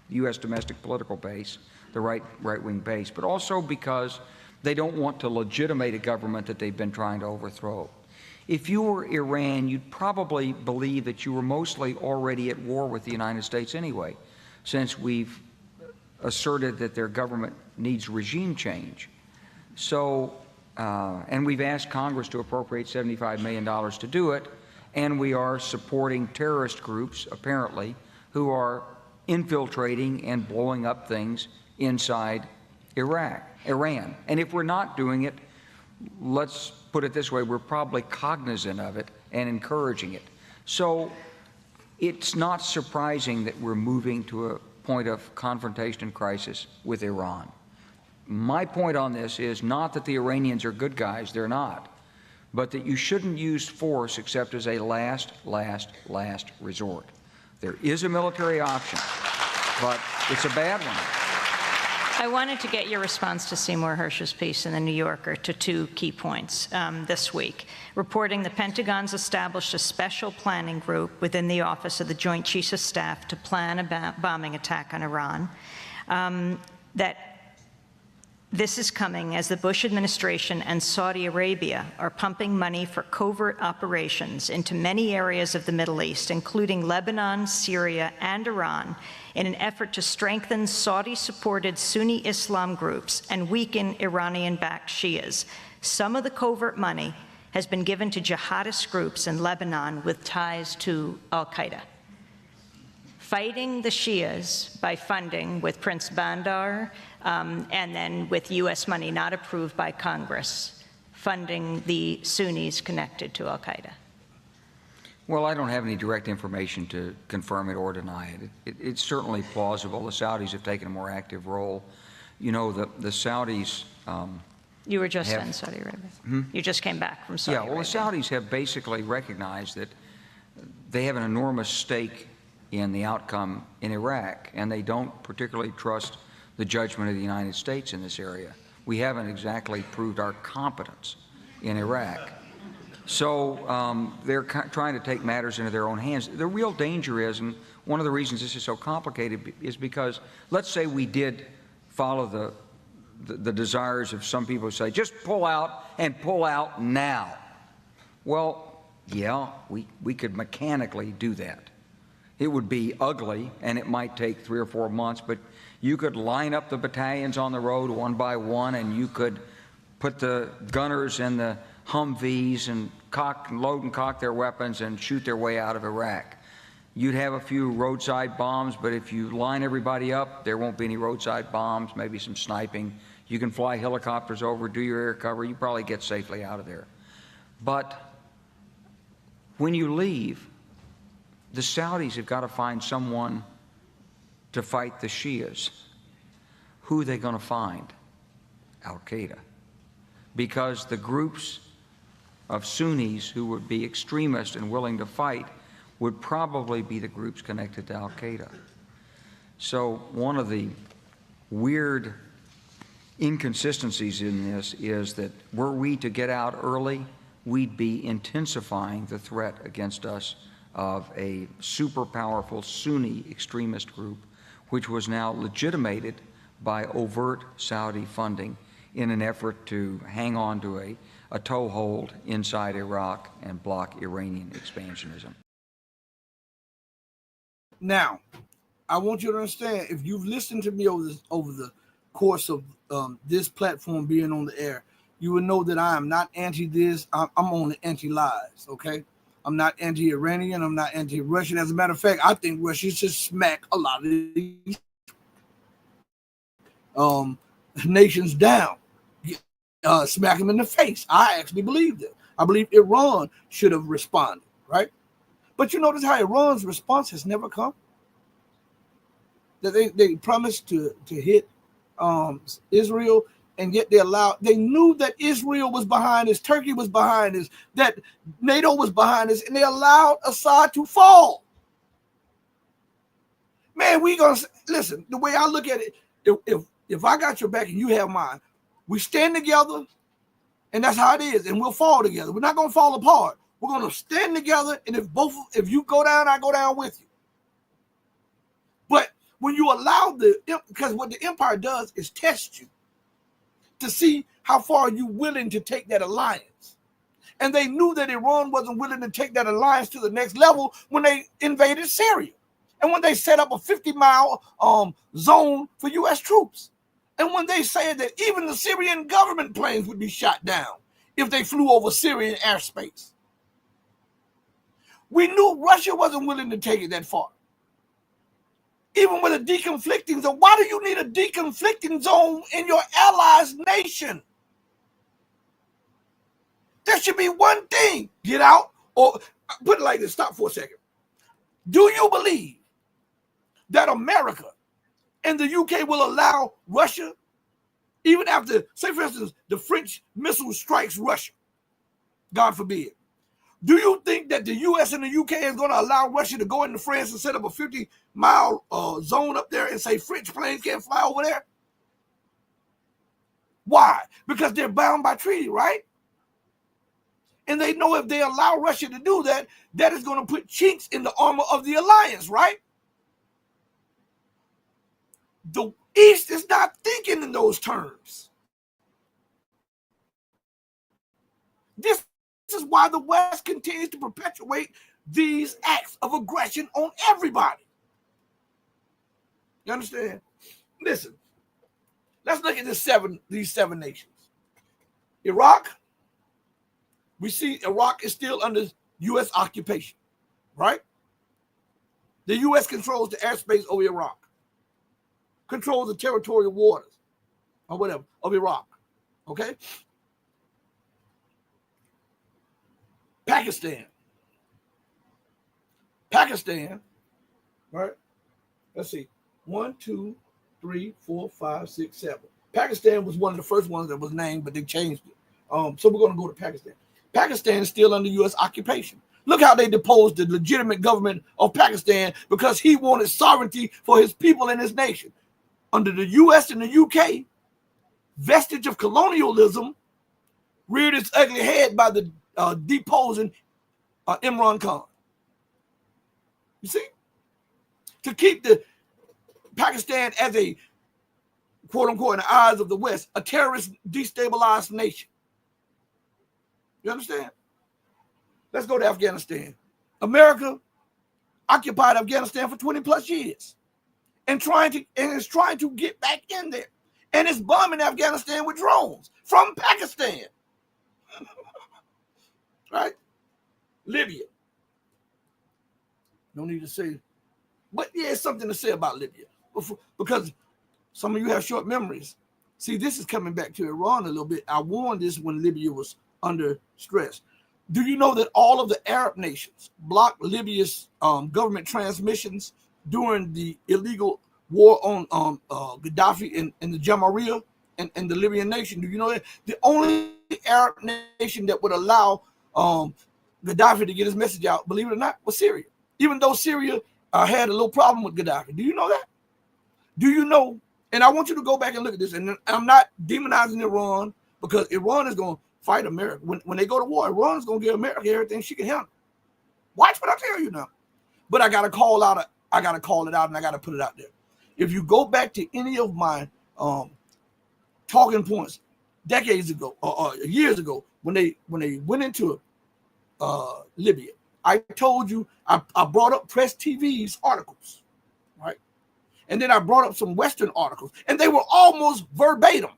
U.S. domestic political base, the right-wing base, but also because they don't want to legitimate a government that they've been trying to overthrow. If you were Iran, you'd probably believe that you were mostly already at war with the United States anyway, since we've asserted that their government needs regime change. So, and we've asked Congress to appropriate $75 million to do it, and we are supporting terrorist groups, apparently, who are infiltrating and blowing up things inside Iran. And if we're not doing it, let's put it this way, we're probably cognizant of it and encouraging it. So it's not surprising that we're moving to a point of confrontation and crisis with Iran. My point on this is not that the Iranians are good guys, they're not, but that you shouldn't use force except as a last resort. There is a military option, but it's a bad one. I wanted to get your response to Seymour Hersh's piece in The New Yorker to two key points this week, reporting the Pentagon's established a special planning group within the Office of the Joint Chiefs of Staff to plan a bombing attack on Iran, that this is coming as the Bush administration and Saudi Arabia are pumping money for covert operations into many areas of the Middle East, including Lebanon, Syria, and Iran, in an effort to strengthen Saudi-supported Sunni Islam groups and weaken Iranian-backed Shias. Some of the covert money has been given to jihadist groups in Lebanon with ties to al-Qaeda. Fighting the Shias by funding with Prince Bandar, and then with U.S. money not approved by Congress, funding the Sunnis connected to al-Qaeda. Well, I don't have any direct information to confirm it or deny it. It's certainly plausible. The Saudis have taken a more active role. You know, the Saudis you were just in Saudi Arabia. You just came back from Saudi Arabia. Yeah, well, the Saudis have basically recognized that they have an enormous stake in the outcome in Iraq, and they don't particularly trust the judgment of the United States in this area. We haven't exactly proved our competence in Iraq. So they're trying to take matters into their own hands. The real danger is, and one of the reasons this is so complicated, is because let's say we did follow the desires of some people who say, just pull out and pull out now. Well, yeah, we could mechanically do that. It would be ugly, and it might take 3 or 4 months, but you could line up the battalions on the road one by one, and you could put the gunners in the Humvees and load and cock their weapons and shoot their way out of Iraq. You'd have a few roadside bombs, but if you line everybody up, there won't be any roadside bombs, maybe some sniping. You can fly helicopters over, do your air cover, you probably get safely out of there. But when you leave, the Saudis have got to find someone to fight the Shias. Who are they going to find? Al-Qaeda. Because the groups of Sunnis who would be extremists and willing to fight would probably be the groups connected to Al-Qaeda. So one of the weird inconsistencies in this is that were we to get out early, we'd be intensifying the threat against us of a super powerful Sunni extremist group, which was now legitimated by overt Saudi funding in an effort to hang on to a toehold inside Iraq and block Iranian expansionism. Now, I want you to understand, if you've listened to me over the course of this platform being on the air, you will know that I am not anti this. I'm only anti lies. Okay, I'm not anti Iranian. I'm not anti Russian. As a matter of fact, I think Russia should smack a lot of these nations down, smack them in the face. I actually believe that. I believe Iran should have responded, right? But you notice how Iran's response has never come. That they promised to hit Israel, and yet they knew that Israel was behind this, Turkey was behind this, that NATO was behind this, and they allowed Assad to fall. Man, we gonna listen. The way I look at it, if I got your back and you have mine, we stand together, and that's how it is, and we'll fall together. We're not gonna fall apart. We're gonna stand together, and if you go down, I go down with you. But when you allow because what the empire does is test you to see how far you're willing to take that alliance. And they knew that Iran wasn't willing to take that alliance to the next level when they invaded Syria. And when they set up a 50-mile zone for U.S. troops. And when they said that even the Syrian government planes would be shot down if they flew over Syrian airspace. We knew Russia wasn't willing to take it that far. Even with a deconflicting zone. Why do you need a deconflicting zone in your allies' nation? There should be one thing. Get out, or put it like this, stop for a second. Do you believe that America and the UK will allow Russia, even after, say for instance, the French missile strikes Russia, God forbid, do you think that the US and the UK is going to allow Russia to go into France and set up a 50-mile zone up there and say French planes can't fly over there? Why? Because they're bound by treaty, right? And they know if they allow Russia to do that, that is going to put chinks in the armor of the alliance, right? The East is not thinking in those terms. This is why the West continues to perpetuate these acts of aggression on everybody. You understand? Listen, let's look at these seven nations. Iraq, we see Iraq is still under U.S. occupation, right? The U.S. controls the airspace over Iraq, controls the territorial waters or whatever of Iraq, okay? Pakistan, right? Let's see. 1, 2, 3, 4, 5, 6, 7. Pakistan was one of the first ones that was named, but they changed it. So we're going to go to Pakistan. Pakistan is still under U.S. occupation. Look how they deposed the legitimate government of Pakistan because he wanted sovereignty for his people and his nation. Under the U.S. and the U.K., vestige of colonialism reared its ugly head by the deposing Imran Khan. You see? To keep the Pakistan as a, quote unquote, in the eyes of the West, a terrorist, destabilized nation. You understand? Let's go to Afghanistan. America occupied Afghanistan for 20 plus years and is trying to get back in there. And it's bombing Afghanistan with drones from Pakistan. Right? Libya. No need to say, but yeah, it's something to say about Libya. Because some of you have short memories. See, this is coming back to Iran a little bit. I warned this when Libya was under stress. Do you know that all of the Arab nations blocked Libya's government transmissions during the illegal war on Gaddafi and the Jamahiriya and the Libyan nation? Do you know that the only Arab nation that would allow Gaddafi to get his message out, believe it or not, was Syria? Even though Syria had a little problem with Gaddafi. Do you know that? Do you know? And I want you to go back and look at this. And I'm not demonizing Iran because Iran is going to fight America. When they go to war, Iran is going to give America everything she can handle. Watch what I tell you now. But I got to call it out, and I got to put it out there. If you go back to any of my talking points decades ago or years ago when they went into Libya. I told you I brought up Press TV's articles, right? And then I brought up some Western articles, and they were almost verbatim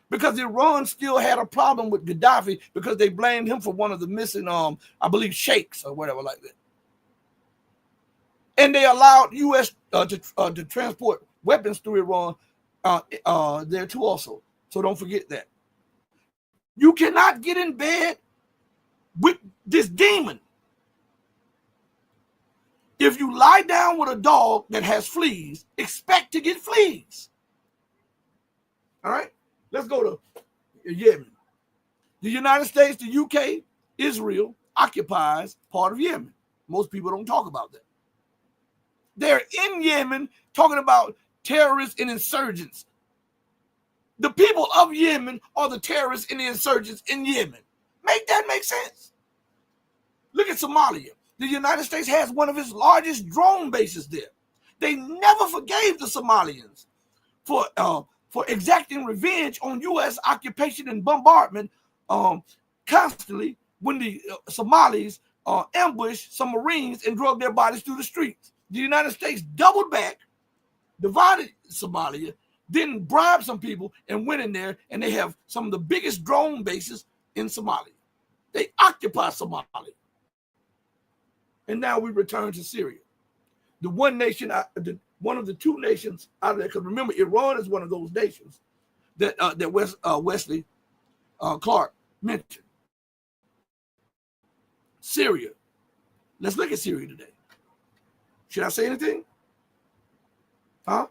because Iran still had a problem with Gaddafi because they blamed him for one of the missing, I believe, sheikhs or whatever like that. And they allowed U.S. To transport weapons through Iran there too also. So don't forget that. You cannot get in bed with this demon. If you lie down with a dog that has fleas, expect to get fleas. All right? Let's go to Yemen. The United States, the UK, Israel occupies part of Yemen. Most people don't talk about that. They're in Yemen talking about terrorists and insurgents. The people of Yemen are the terrorists and the insurgents in Yemen. Make that make sense? Look at Somalia. The United States has one of its largest drone bases there. They never forgave the Somalians for exacting revenge on U.S. occupation and bombardment constantly when the Somalis ambushed some Marines and drug their bodies through the streets. The United States doubled back, divided Somalia, then bribed some people and went in there, and they have some of the biggest drone bases in Somalia. They occupy Somalia. And now we return to Syria. The one nation, one of the two nations out of there, because remember, Iran is one of those nations that Wesley Clark mentioned. Syria. Let's look at Syria today. Should I say anything? Huh?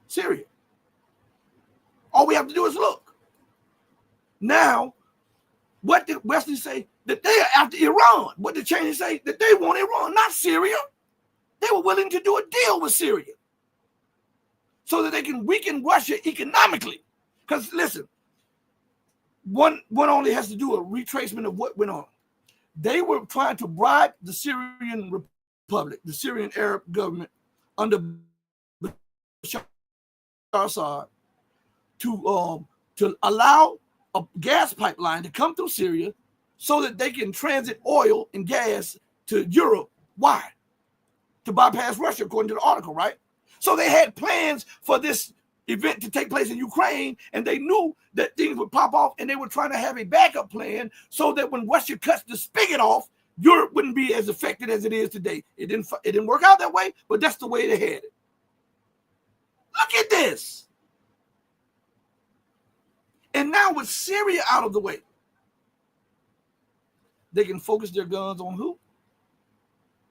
Syria. All we have to do is look. Now, what did Wesley say? That they are after Iran. What did Cheney say? That they want Iran, not Syria. They were willing to do a deal with Syria so that they can weaken Russia economically. Because listen, one only has to do a retracement of what went on. They were trying to bribe the Syrian Republic, the Syrian Arab government under Bashar al-Assad to allow a gas pipeline to come through Syria so that they can transit oil and gas to Europe. Why? To bypass Russia, according to the article, right? So they had plans for this event to take place in Ukraine, and they knew that things would pop off, and they were trying to have a backup plan so that when Russia cuts the spigot off, Europe wouldn't be as affected as it is today. It didn't work out that way, but that's the way they had it. Look at this. And now with Syria out of the way, they can focus their guns on who?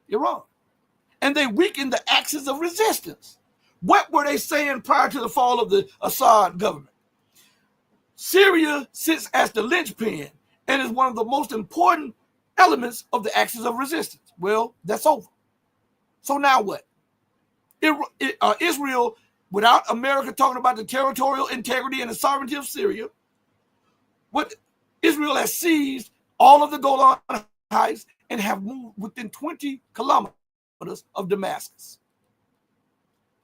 Iran. And they weaken the axis of resistance. What were they saying prior to the fall of the Assad government? Syria sits as the linchpin and is one of the most important elements of the axis of resistance. Well, that's over. So now what? Israel, without America talking about the territorial integrity and the sovereignty of Syria, what Israel has seized all of the Golan Heights and have moved within 20 kilometers of Damascus.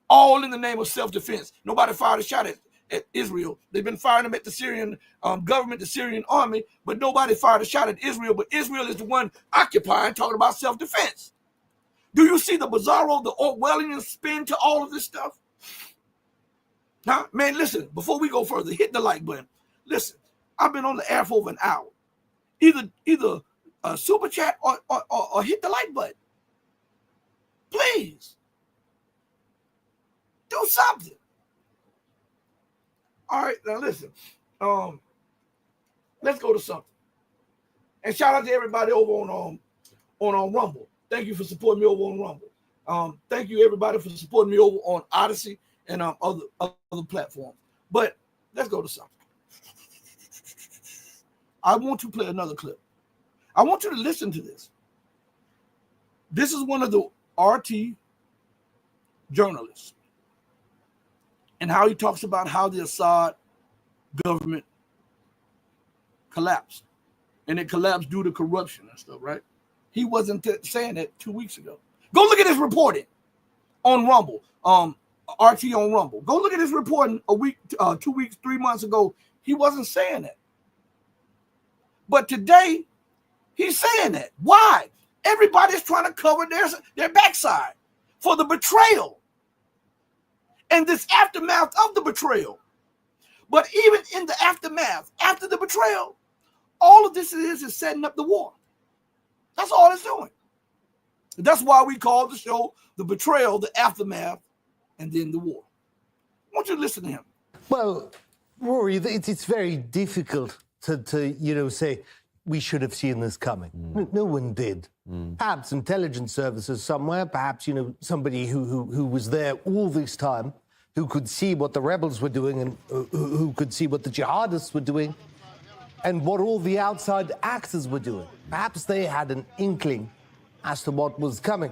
All in the name of self-defense. Nobody fired a shot at Israel. They've been firing them at the Syrian government, the Syrian army, but nobody fired a shot at Israel. But Israel is the one occupying, talking about self-defense. Do you see the bizarro, the Orwellian spin to all of this stuff? Huh? Man, listen, before we go further, hit the like button. Listen, I've been on the air for over an hour. Either super chat or hit the like button. Please. Do something. All right, now listen. Let's go to something. And shout out to everybody over on Rumble. Thank you for supporting me over on Rumble. Thank you everybody for supporting me over on Odysee and other platforms. But let's go to something. I want to play another clip. I want you to listen to this. This is one of the RT journalists and how he talks about how the Assad government collapsed. And it collapsed due to corruption and stuff, right? He wasn't saying that 2 weeks ago. Go look at his reporting on Rumble. RT on Rumble. Go look at his reporting a week, 2 weeks, 3 months ago. He wasn't saying that. But today, he's saying that. Why? Everybody's trying to cover their backside for the betrayal and this aftermath of the betrayal. But even in the aftermath, after the betrayal, all of this is setting up the war. That's all it's doing. That's why we call the show The Betrayal, the Aftermath, and then the War. I want you to listen to him. Well, Rory, it's very difficult to say we should have seen this coming. No one did. Perhaps intelligence services somewhere, perhaps, somebody who was there all this time, who could see what the rebels were doing and who could see what the jihadists were doing and what all the outside actors were doing. Perhaps they had an inkling as to what was coming.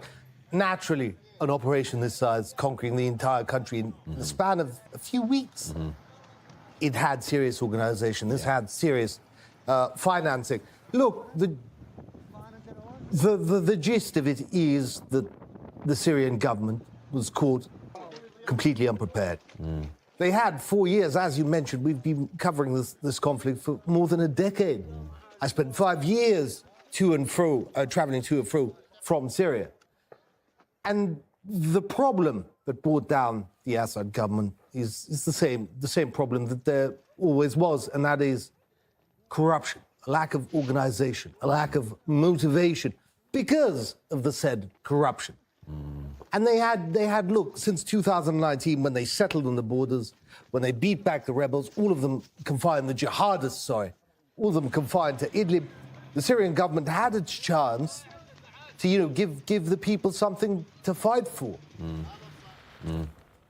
Naturally, an operation this size, conquering the entire country in the span of a few weeks, it had serious organization. This had serious financing. Look, the gist of it is that the Syrian government was caught completely unprepared. They had 4 years, as you mentioned. We've been covering this conflict for more than a decade. I spent 5 years to and fro, traveling to and fro from Syria. And the problem that brought down the Assad government is the same problem that there always was, and that is corruption, a lack of organization, a lack of motivation because of the said corruption. And they had, look, since 2019, when they settled on the borders, when they beat back the rebels, all of them confined, the jihadists, all of them confined to Idlib, the Syrian government had its chance to, give the people something to fight for.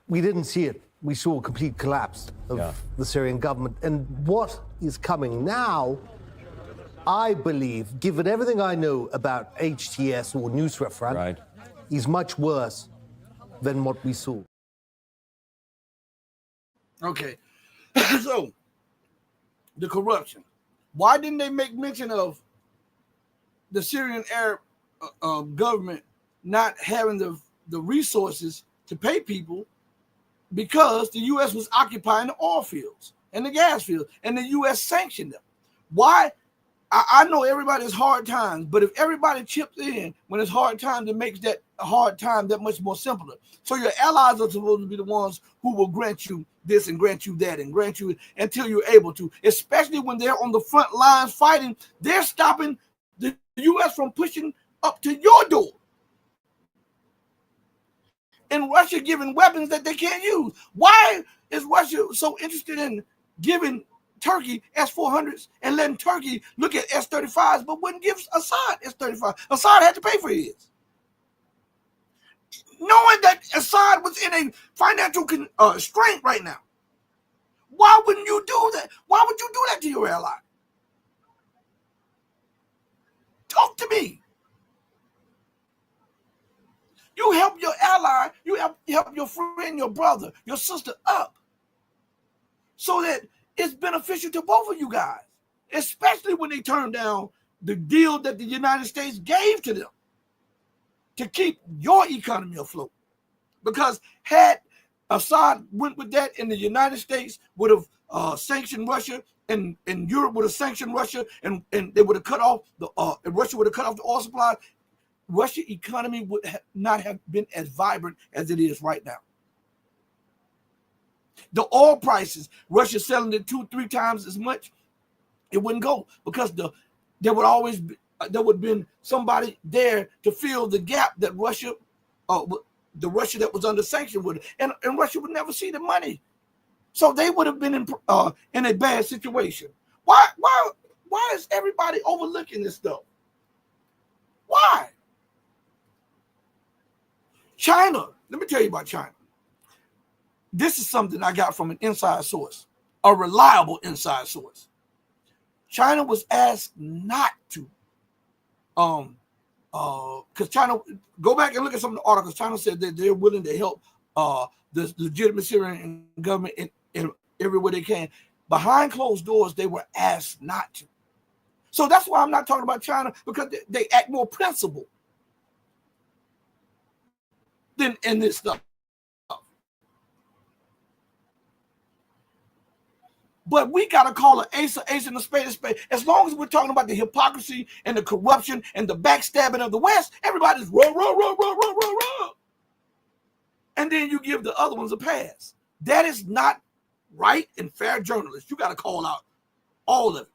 We didn't see it. We saw a complete collapse of the Syrian government. And what is coming now, I believe, given everything I know about HTS or Nusra, is much worse than what we saw. Okay. So, the corruption. Why didn't they make mention of the Syrian Arab government not having the resources to pay people because the U.S. was occupying the oil fields and the gas fields, and the U.S. sanctioned them? Why? I know everybody's hard times, but if everybody chips in when it's hard times, it makes that hard time that much more simpler. So your allies are supposed to be the ones who will grant you this and grant you that and grant you until you're able to, especially when they're on the front lines fighting. They're stopping the U.S. from pushing up to your door. And Russia giving weapons that they can't use. Why is Russia so interested in giving Turkey S-400s and letting Turkey look at S-35s, but wouldn't give Assad S-35? Assad had to pay for his. Knowing that Assad was in a financial straint right now, why wouldn't you do that? Why would you do that to your ally? Talk to me. You help your ally, you help your friend, your brother, your sister up so that it's beneficial to both of you guys, especially when they turn down the deal that the United States gave to them to keep your economy afloat. Because had Assad went with that and the United States would have sanctioned Russia and Europe would have sanctioned Russia and they would have cut off Russia would have cut off the oil supply, Russia's economy would not have been as vibrant as it is right now. The oil prices, Russia selling it 2-3 times as much, it wouldn't go because there would have been somebody there to fill the gap that Russia, the Russia that was under sanction would, and Russia would never see the money, so they would have been in a bad situation. Why is everybody overlooking this stuff? Why? China. Let me tell you about China. This is something I got from an inside source, a reliable inside source. China was asked not to, because China, go back and look at some of the articles. China said that they're willing to help the legitimate Syrian government in every way they can. Behind closed doors, they were asked not to. So that's why I'm not talking about China, because they act more principled than in this stuff. But we got to call an ace and a spade a spade. As long as we're talking about the hypocrisy and the corruption and the backstabbing of the West, everybody's row. And then you give the other ones a pass. That is not right and fair journalists. You got to call out all of it.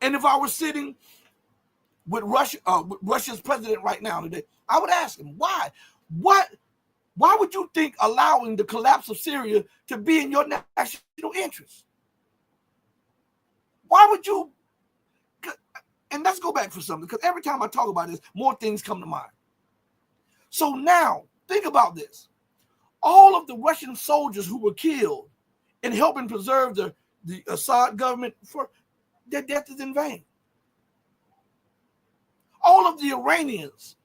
And if I were sitting with Russia's president right now today, I would ask him, why? Why would you think allowing the collapse of Syria to be in your national interest? Why would you? And let's go back for something, because every time I talk about this, more things come to mind. So now, think about this. All of the Russian soldiers who were killed in helping preserve the Assad government, for their death is in vain. All of the Iranians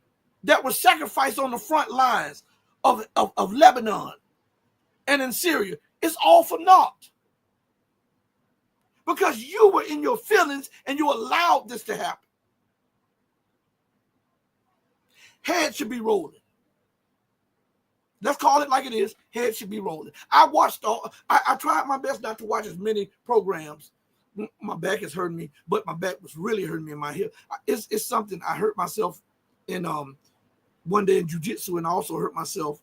that were sacrificed on the front lines of Lebanon and in Syria, it's all for naught. Because you were in your feelings and you allowed this to happen. Head should be rolling. Let's call it like it is. Head should be rolling. I tried my best not to watch as many programs. My back is hurting me, but my back was really hurting me in my hip. It's something. I hurt myself in one day in jiu-jitsu, and I also hurt myself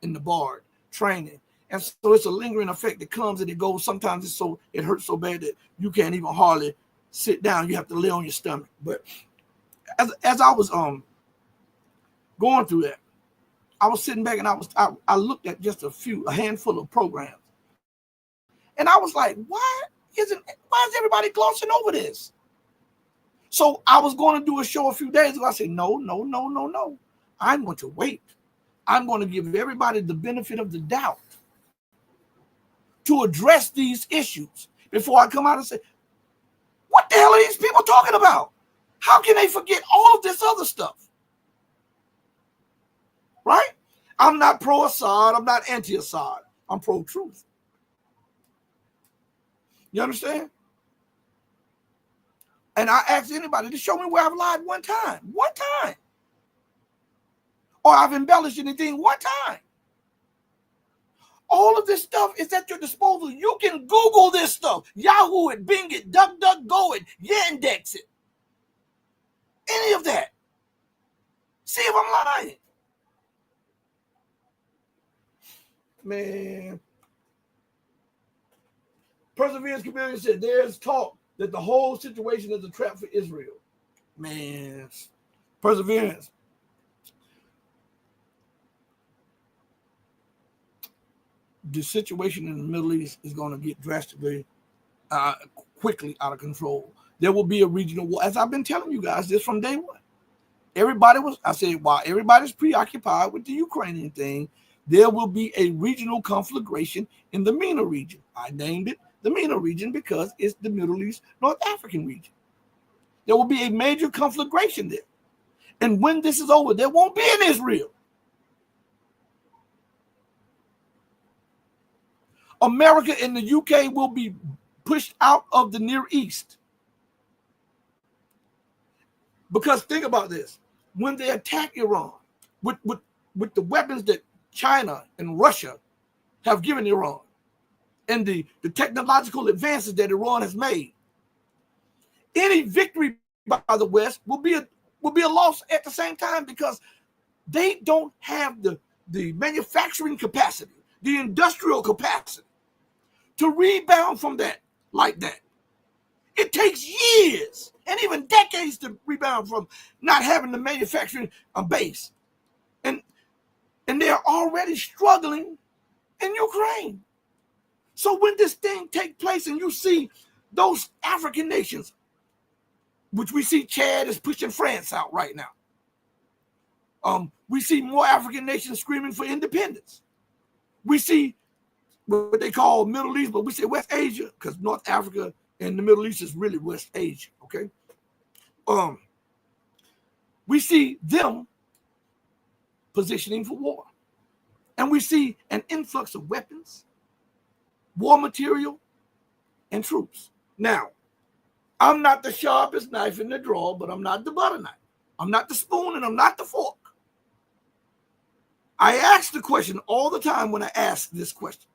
in the bar training. And so it's a lingering effect that comes and it goes. Sometimes it hurts so bad that you can't even hardly sit down. You have to lay on your stomach. But as I was going through that, I was sitting back and I looked at just a handful of programs. And I was like, why is everybody glossing over this? So I was going to do a show a few days ago. I said, no. I'm going to wait. I'm going to give everybody the benefit of the doubt to address these issues before I come out and say, what the hell are these people talking about? How can they forget all of this other stuff? Right? I'm not pro-Assad. I'm not anti-Assad. I'm pro-truth. You understand? And I ask anybody to show me where I've lied one time. Or I've embellished anything one time. All of this stuff is at your disposal. You can Google this stuff. Yahoo it, Bing it, DuckDuckGo it, Yandex it. Any of that. See if I'm lying. Man. Perseverance Community said there's talk that the whole situation is a trap for Israel. Man. Perseverance. The situation in the Middle East is going to get drastically, quickly out of control. There will be a regional war. As I've been telling you guys this from day one. While everybody's preoccupied with the Ukrainian thing, there will be a regional conflagration in the MENA region. I named it the MENA region because it's the Middle East, North African region. There will be a major conflagration there. And when this is over, there won't be an Israel. America and the UK will be pushed out of the Near East. Because think about this. When they attack Iran with the weapons that China and Russia have given Iran and the technological advances that Iran has made, any victory by the West will be a loss at the same time, because they don't have the manufacturing capacity, the industrial capacity to rebound from that like that. It takes years and even decades to rebound from not having the manufacturing base. And they're already struggling in Ukraine. So when this thing takes place and you see those African nations, which we see Chad is pushing France out right now. We see more African nations screaming for independence. We see what they call Middle East, but we say West Asia, because North Africa and the Middle East is really West Asia, okay? We see them positioning for war. And we see an influx of weapons, war material, and troops. Now, I'm not the sharpest knife in the drawer, but I'm not the butter knife. I'm not the spoon and I'm not the fork. I ask the question all the time when I ask this question.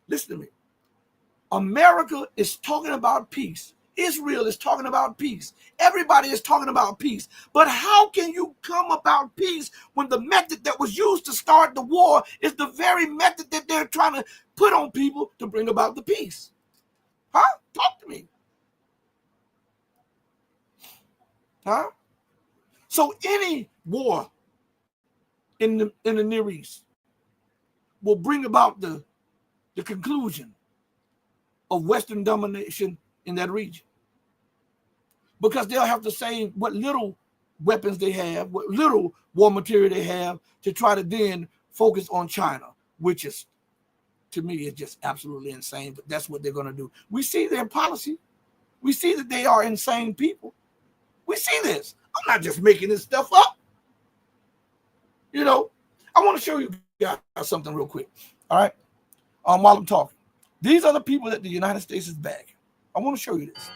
Listen to me. America is talking about peace. Israel is talking about peace. Everybody is talking about peace. But how can you come about peace when the method that was used to start the war is the very method that they're trying to put on people to bring about the peace? Huh? Talk to me. Huh? So any war in the Near East will bring about the conclusion of Western domination in that region, because they'll have to say what little weapons they have, what little war material they have, to try to then focus on China, which is, to me, is just absolutely insane. But that's what they're going to do. We see their policy. We see that they are insane people. We see this. I'm not just making this stuff up. You know, I want to show you guys something real quick. All right. While I'm talking, these are the people that the United States is backing. I want to show you this.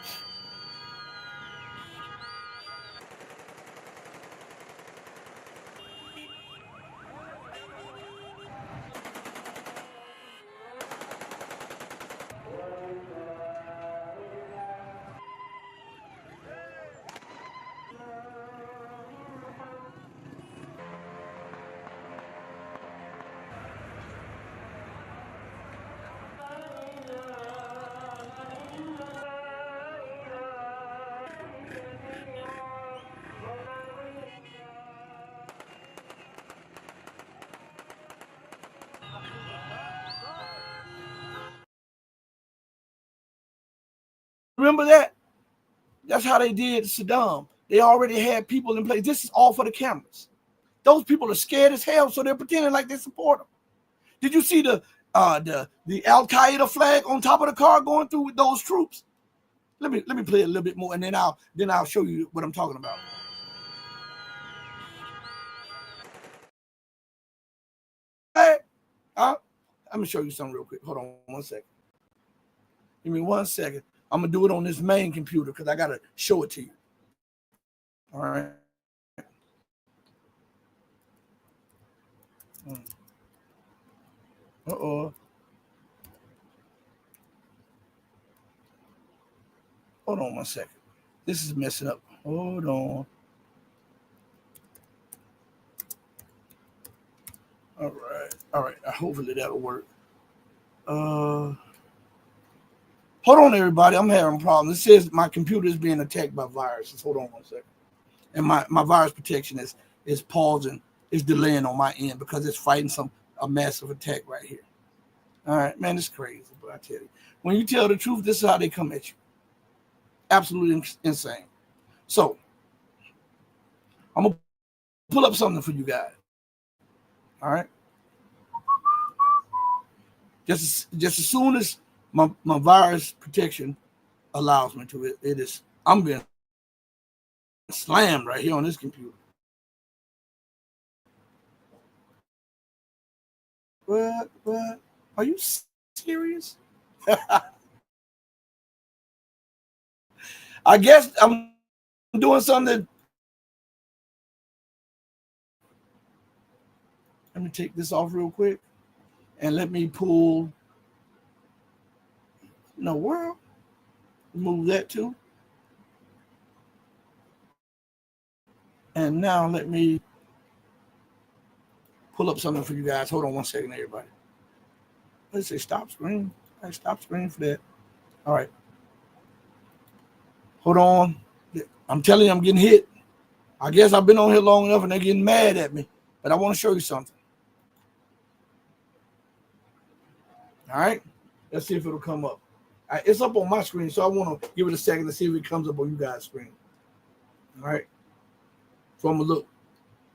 Remember that? That's how they did Saddam. They already had people in place. This is all for the cameras. Those people are scared as hell, so they're pretending like they support them. Did you see the Al Qaeda flag on top of the car going through with those troops? Let me play a little bit more, and then I'll show you what I'm talking about. Hey, let me show you something real quick. Hold on 1 second. Give me 1 second. I'm gonna do it on this main computer because I gotta show it to you. All right. Uh-oh. Hold on 1 second. This is messing up. Hold on. All right. Hopefully that'll work. Hold on, everybody. I'm having problems. It says my computer is being attacked by viruses. Hold on 1 second. And my virus protection is pausing, is delaying on my end because it's fighting a massive attack right here. All right, man, it's crazy, but I tell you, when you tell the truth, this is how they come at you. Absolutely insane. So I'm gonna pull up something for you guys. All right. Just as soon as my virus protection allows me to, I'm being slammed right here on this computer. What? Are you serious? I guess I'm doing something. Let me take this off real quick and let me pull. No world. Move that too. And now let me pull up something for you guys. Hold on 1 second, everybody. Let's say stop screen. I stop screen for that. All right. Hold on. I'm telling you, I'm getting hit. I guess I've been on here long enough and they're getting mad at me. But I want to show you something. All right. Let's see if it'll come up. It's up on my screen, so I want to give it a second to see if it comes up on you guys' screen. All right. So I'm going to look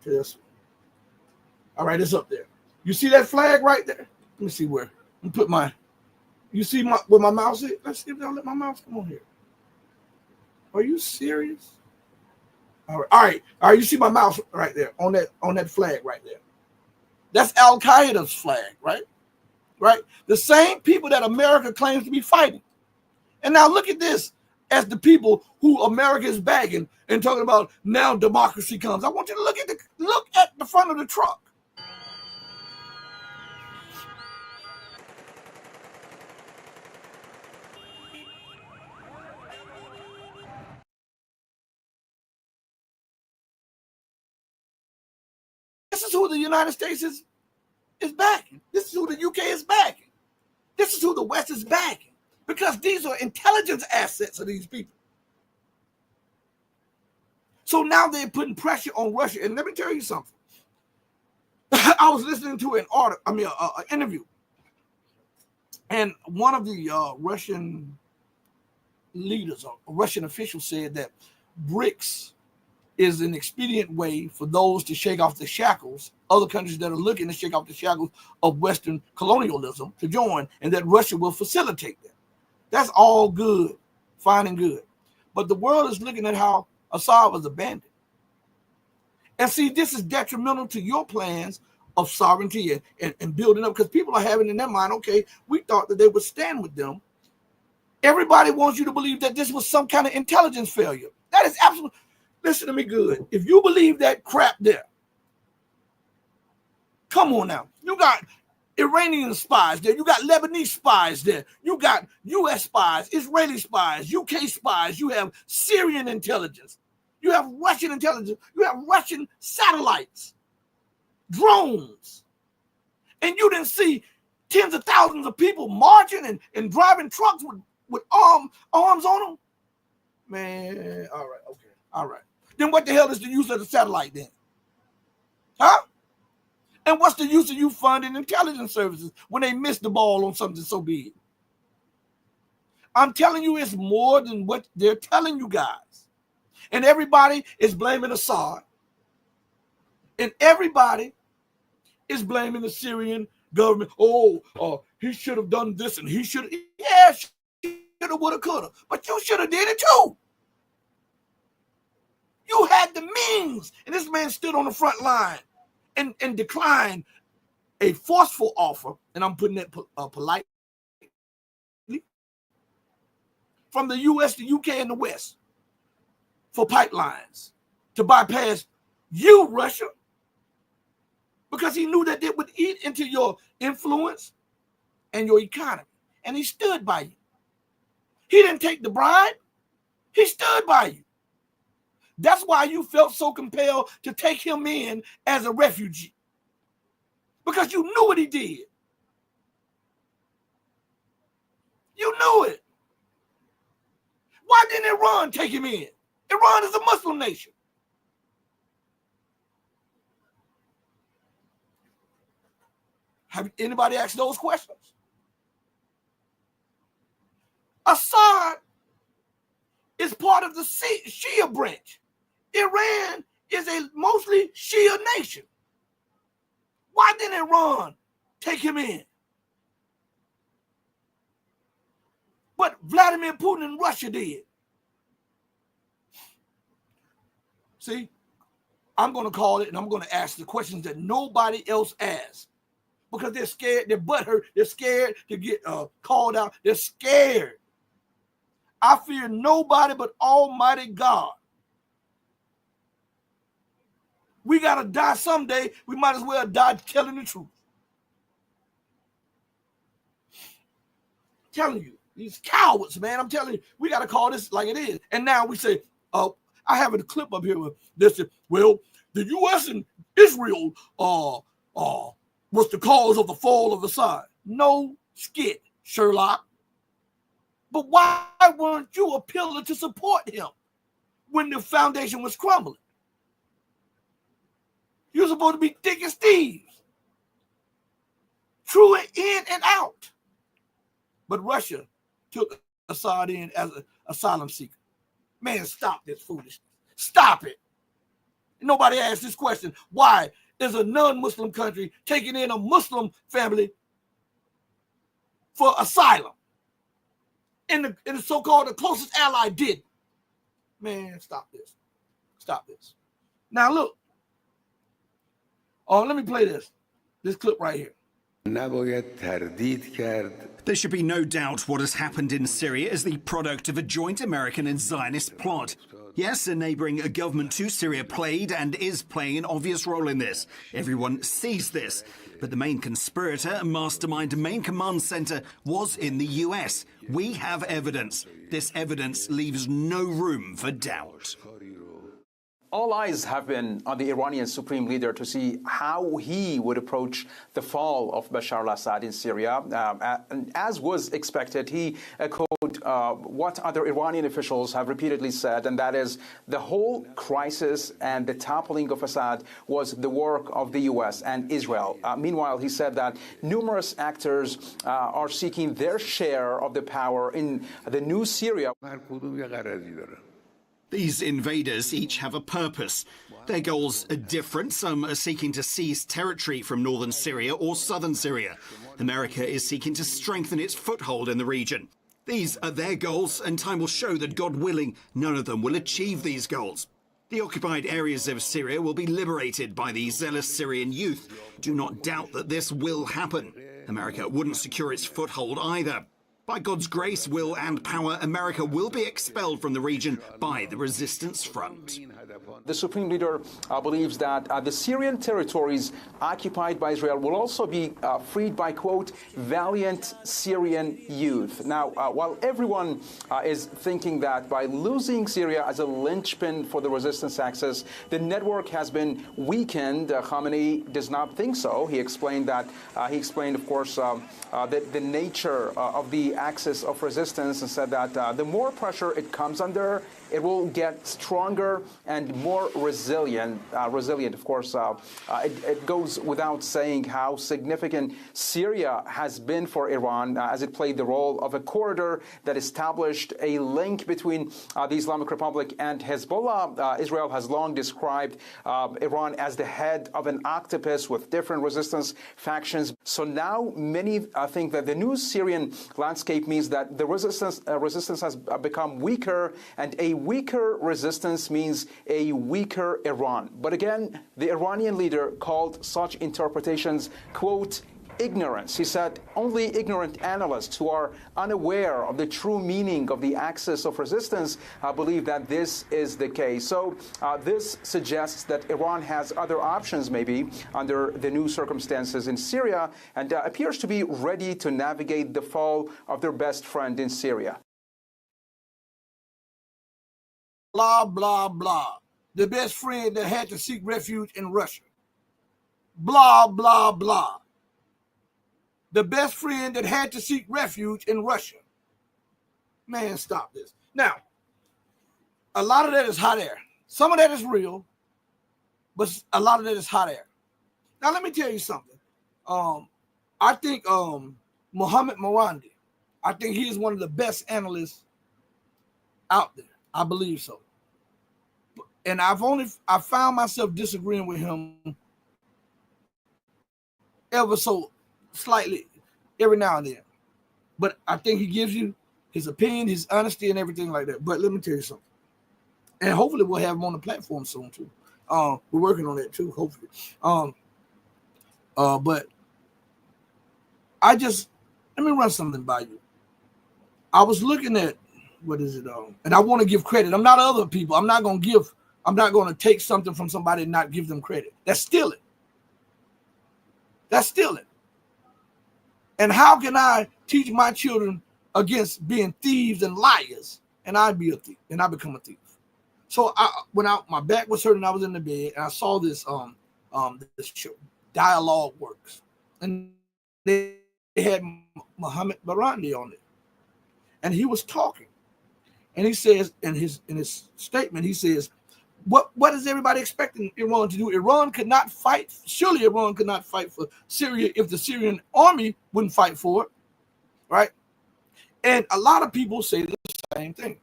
to this. All right, it's up there. You see that flag right there? Let me see where. Let me put my. You see where my mouse is? Let's see if they'll let my mouse come on here. Are you serious? All right. You see my mouse right there on that flag right there. That's Al Qaeda's flag, right? Right. The same people that America claims to be fighting. And now look at this as the people who America is bagging and talking about now democracy comes. I want you to look at the front of the truck. This is who the United States is backing. This is who the UK is backing. This is who the West is backing. Because these are intelligence assets of these people. So now they're putting pressure on Russia. And let me tell you something. I was listening to an interview. And one of the Russian leaders or Russian officials said that BRICS is an expedient way for those to shake off the shackles, other countries that are looking to shake off the shackles of Western colonialism to join, and that Russia will facilitate that. That's all good, fine and good. But the world is looking at how Assad was abandoned. And see, this is detrimental to your plans of sovereignty and building up, because people are having in their mind, okay, we thought that they would stand with them. Everybody wants you to believe that this was some kind of intelligence failure. That is absolute. Listen to me good. If you believe that crap there, come on now. You got Iranian spies there. You got Lebanese spies there. You got U.S. spies, Israeli spies, UK spies. You have Syrian intelligence. You have Russian intelligence. You have Russian satellites, drones. And you didn't see tens of thousands of people marching and driving trucks with arms on them? Man, all right, okay, all right. Then what the hell is the use of the satellite then? Huh? And what's the use of you funding intelligence services when they miss the ball on something so big? I'm telling you, it's more than what they're telling you guys. And everybody is blaming Assad. And everybody is blaming the Syrian government. Oh, he should have done this and he should have. Yeah, should have, would have, could have. But you should have did it too. You had the means. And this man stood on the front line and declined a forceful offer, and I'm putting that politely, from the U.S., the U.K., and the West for pipelines to bypass you, Russia, because he knew that it would eat into your influence and your economy. And he stood by you. He didn't take the bribe. He stood by you. That's why you felt so compelled to take him in as a refugee. Because you knew what he did. You knew it. Why didn't Iran take him in? Iran is a Muslim nation. Have anybody asked those questions? Assad is part of the Shia branch. Iran is a mostly Shia nation. Why didn't Iran take him in? But Vladimir Putin and Russia did. See, I'm going to call it, and I'm going to ask the questions that nobody else asks. Because they're scared, they're butthurt, they're scared to get called out. They're scared. I fear nobody but Almighty God. We got to die someday. We might as well die telling the truth. I'm telling you, these cowards, man. I'm telling you, we got to call this like it is. And now we say, I have a clip up here with this. Well, the U.S. and Israel was the cause of the fall of Assad. No skit, Sherlock. But why weren't you a pillar to support him when the foundation was crumbling? You're supposed to be thick as thieves. True in and out. But Russia took Assad in as an asylum seeker. Man, stop this foolishness. Stop it. Nobody asked this question. Why is a non-Muslim country taking in a Muslim family for asylum? And the so-called the closest ally did. Man, stop this. Stop this. Now look. Let me play this clip right here. There should be no doubt what has happened in Syria is the product of a joint American and Zionist plot. Yes, a neighbouring government to Syria played and is playing an obvious role in this. Everyone sees this. But the main conspirator, mastermind, main command centre was in the US. We have evidence. This evidence leaves no room for doubt. All eyes have been on the Iranian supreme leader to see how he would approach the fall of Bashar al-Assad in Syria. And as was expected, he echoed what other Iranian officials have repeatedly said, and that is the whole crisis and the toppling of Assad was the work of the U.S. and Israel. Meanwhile, he said that numerous actors are seeking their share of the power in the new Syria. These invaders each have a purpose. Their goals are different. Some are seeking to seize territory from northern Syria or southern Syria. America is seeking to strengthen its foothold in the region. These are their goals, and time will show that, God willing, none of them will achieve these goals. The occupied areas of Syria will be liberated by the zealous Syrian youth. Do not doubt that this will happen. America wouldn't secure its foothold either. By God's grace, will and power, America will be expelled from the region by the resistance front. The supreme leader believes that the Syrian territories occupied by Israel will also be freed by, quote, valiant Syrian youth. Now, while everyone is thinking that by losing Syria as a linchpin for the resistance axis, the network has been weakened, Khamenei does not think so. He explained that, of course, the nature of the axis of resistance, and said that the more pressure it comes under, it will get stronger and more resilient. Of course, it goes without saying how significant Syria has been for Iran, as it played the role of a corridor that established a link between the Islamic Republic and Hezbollah. Israel has long described Iran as the head of an octopus with different resistance factions. So now many think that the new Syrian landscape means that the resistance has become weaker, and a weaker resistance means a weaker Iran. But again, the Iranian leader called such interpretations, quote, ignorance. He said only ignorant analysts who are unaware of the true meaning of the axis of resistance believe that this is the case. So this suggests that Iran has other options maybe under the new circumstances in Syria, and appears to be ready to navigate the fall of their best friend in Syria. Blah, blah, blah. The best friend that had to seek refuge in Russia. Blah, blah, blah. The best friend that had to seek refuge in Russia. Man, stop this. Now, a lot of that is hot air. Some of that is real, but a lot of that is hot air. Now, let me tell you something. I think Mohammed Morandi, I think he is one of the best analysts out there. I believe so. And I found myself disagreeing with him ever so slightly every now and then. But I think he gives you his opinion, his honesty, and everything like that. But let me tell you something. And hopefully we'll have him on the platform soon too. We're working on that too, hopefully. But let me run something by you. I was looking at, what is it? And I want to give credit. I'm not other people. I'm not going to take something from somebody and not give them credit. That's stealing. That's stealing. And how can I teach my children against being thieves and liars, and I be a thief, and I become a thief? So my back was hurting, I was in the bed, and I saw this this show, Dialogue Works, and they had Mohammed Barandi on it, and he was talking, and he says in his statement, he says, What is everybody expecting Iran to do? Iran could not fight. Surely Iran could not fight for Syria if the Syrian army wouldn't fight for it, right? And a lot of people say the same thing,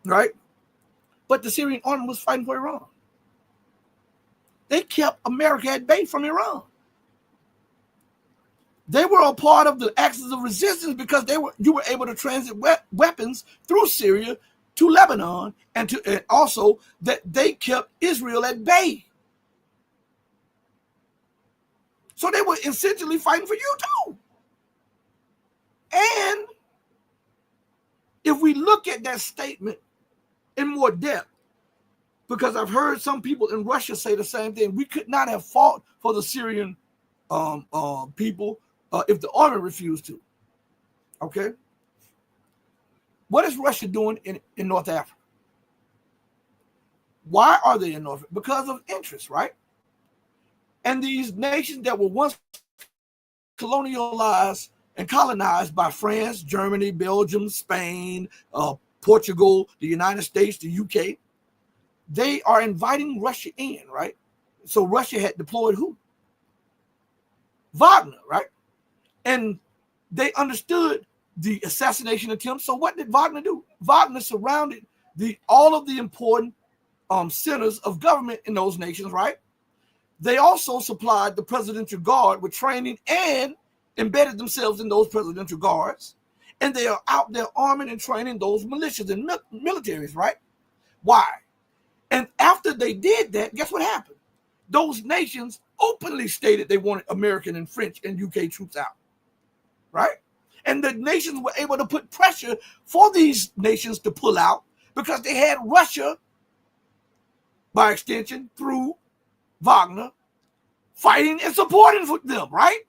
right? But the Syrian army was fighting for Iran. They kept America at bay from Iran. They were a part of the axis of resistance because you were able to transit weapons through Syria to Lebanon, and also that they kept Israel at bay. So they were essentially fighting for you too. And if we look at that statement in more depth, because I've heard some people in Russia say the same thing, we could not have fought for the Syrian people if the army refused to. Okay? What is Russia doing in North Africa? Why are they in North? Because of interest, right? And these nations that were once colonialized and colonized by France, Germany, Belgium, Spain, Portugal, the United States, the UK, they are inviting Russia in, right? So Russia had deployed who? Wagner, right? And they understood the assassination attempt. So what did Wagner do? Wagner surrounded all of the important centers of government in those nations, right? They also supplied the presidential guard with training and embedded themselves in those presidential guards. And they are out there arming and training those militias and militaries, right? Why? And after they did that, guess what happened? Those nations openly stated they wanted American and French and UK troops out, right? And the nations were able to put pressure for these nations to pull out because they had Russia, by extension, through Wagner, fighting and supporting for them, right?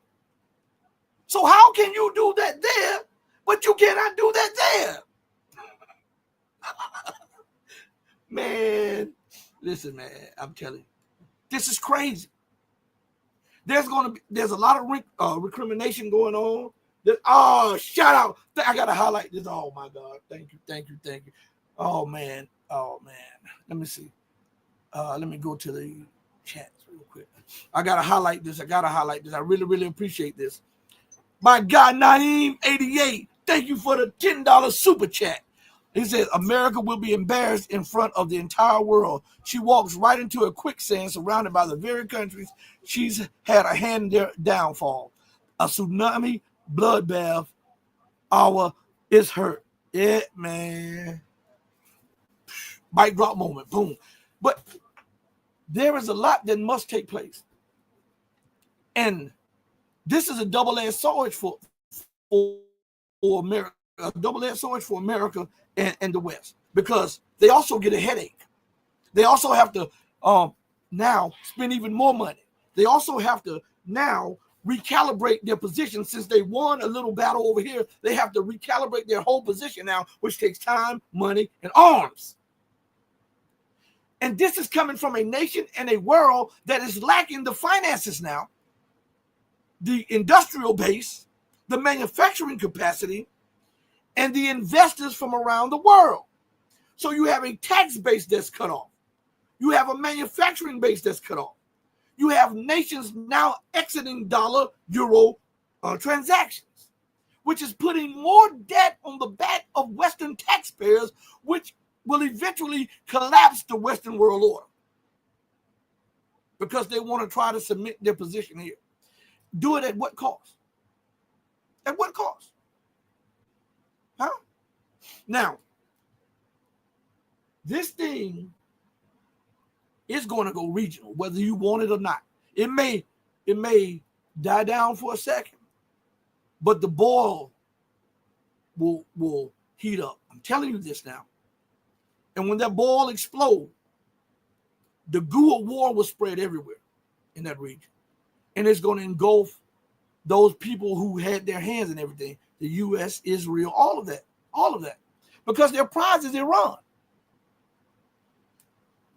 So how can you do that there, but you cannot do that there? Man, listen, man, I'm telling you, this is crazy. There's a lot of recrimination going on. Shout out. I gotta highlight this. Oh my God. Thank you. Oh man. Let me see. Let me go to the chats real quick. I gotta highlight this. I really appreciate this. My God, Naeem88, thank you for the $10 super chat. He says, America will be embarrassed in front of the entire world. She walks right into a quicksand surrounded by the very countries she's had a hand in their downfall. A tsunami, bloodbath, is hurt. Yeah, man. Mic drop moment, boom. But there is a lot that must take place. And this is a double-edged sword for America, a double-edged sword for America and the West, because they also get a headache. They also have to now spend even more money. They also have to now recalibrate their position. Since they won a little battle over here, they have to recalibrate their whole position now, which takes time, money, and arms. And this is coming from a nation and a world that is lacking the finances now, the industrial base, the manufacturing capacity, and the investors from around the world. So you have a tax base that's cut off. You have a manufacturing base that's cut off. You have nations now exiting dollar-euro transactions, which is putting more debt on the back of Western taxpayers, which will eventually collapse the Western world order because they want to try to cement their position here. Do it at what cost? At what cost? Huh? Now, this thing is going to go regional, whether you want it or not. It may die down for a second, but the boil will heat up. I'm telling you this now. And when that boil explodes, the goo of war will spread everywhere in that region. And it's going to engulf those people who had their hands in everything. The U.S., Israel, all of that. Because their prize is Iran.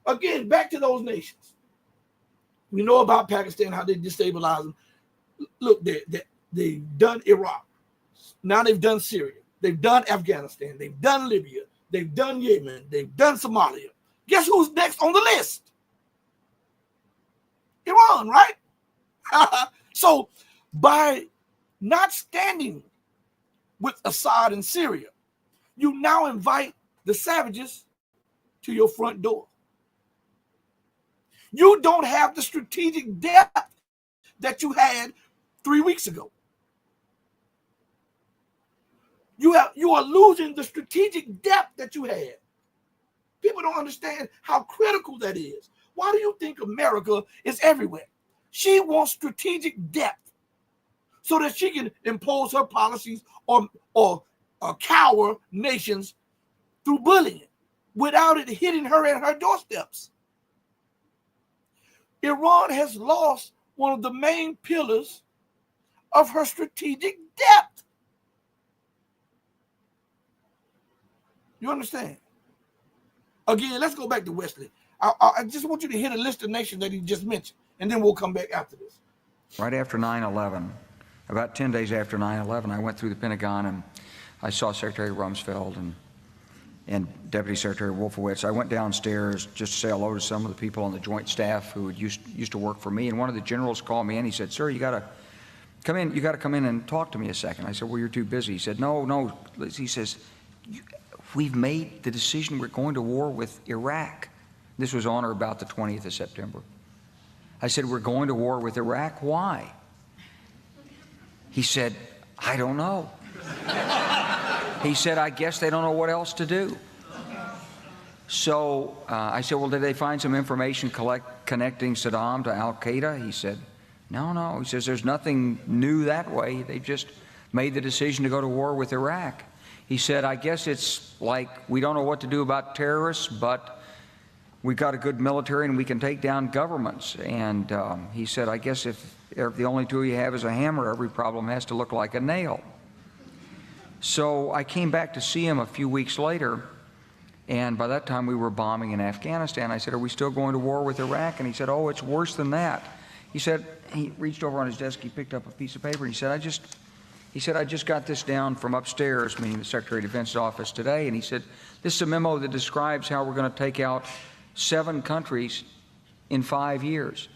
Again, back to those nations. We know about Pakistan, how they destabilize them. Look, they've done Iraq. Now they've done Syria. They've done Afghanistan. They've done Libya. They've done Yemen. They've done Somalia. Guess who's next on the list? Iran, right? So by not standing with Assad in Syria, you now invite the savages to your front door. You don't have the strategic depth that you had 3 weeks ago. You are losing the strategic depth that you had. People don't understand how critical that is. Why do you think America is everywhere? She wants strategic depth so that she can impose her policies or cower nations through bullying without it hitting her at her doorsteps. Iran has lost one of the main pillars of her strategic depth. You understand? Again, let's go back to Wesley. I just want you to hit a list of nations that he just mentioned, and then we'll come back after this. Right after 9/11, about 10 days after 9/11, I went through the Pentagon and I saw Secretary Rumsfeld and Deputy Secretary Wolfowitz. I went downstairs just to say hello to some of the people on the joint staff who used to work for me, and one of the generals called me in. He said, "Sir, you got to come in. You got to come in and talk to me a second." I said, "Well, you're too busy." He said, "No." He says, "We've made the decision. We're going to war with Iraq." This was on or about the 20th of September. I said, "We're going to war with Iraq. Why?" He said, "I don't know." He said, "I guess they don't know what else to do." So I said, "Well, did they find some information connecting Saddam to al-Qaeda?" He said, No. He says, "There's nothing new that way. They just made the decision to go to war with Iraq." He said, "I guess it's like we don't know what to do about terrorists, but we've got a good military and we can take down governments." And he said, "I guess if the only tool you have is a hammer, every problem has to look like a nail." So I came back to see him a few weeks later, and by that time we were bombing in Afghanistan. I said, "Are we still going to war with Iraq?" And he said, "Oh, it's worse than that." He said, he reached over on his desk, he picked up a piece of paper, and he said, I just got this down from upstairs," meaning the Secretary of Defense's office today, and he said, "This is a memo that describes how we're going to take out 7 countries in 5 years,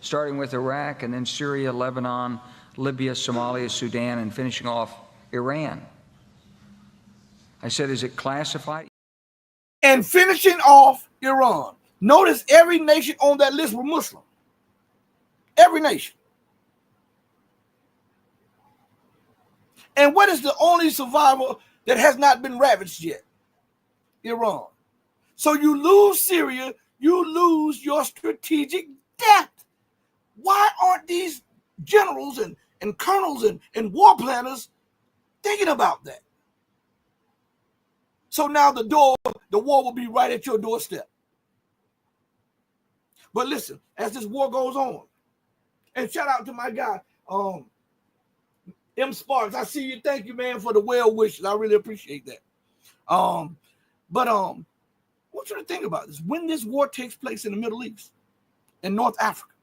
starting with Iraq and then Syria, Lebanon, Libya, Somalia, Sudan, and finishing off Iran." I said, "Is it classified?" And finishing off Iran. Notice every nation on that list were Muslim. Every nation. And what is the only survivor that has not been ravaged yet? Iran. So you lose Syria, you lose your strategic depth. Why aren't these generals and colonels and war planners thinking about that? So now the war will be right at your doorstep. But listen, as this war goes on, and shout out to my guy, M. Sparks. I see you. Thank you, man, for the well wishes. I really appreciate that. But I want you to think about this. When this war takes place in the Middle East, in North Africa,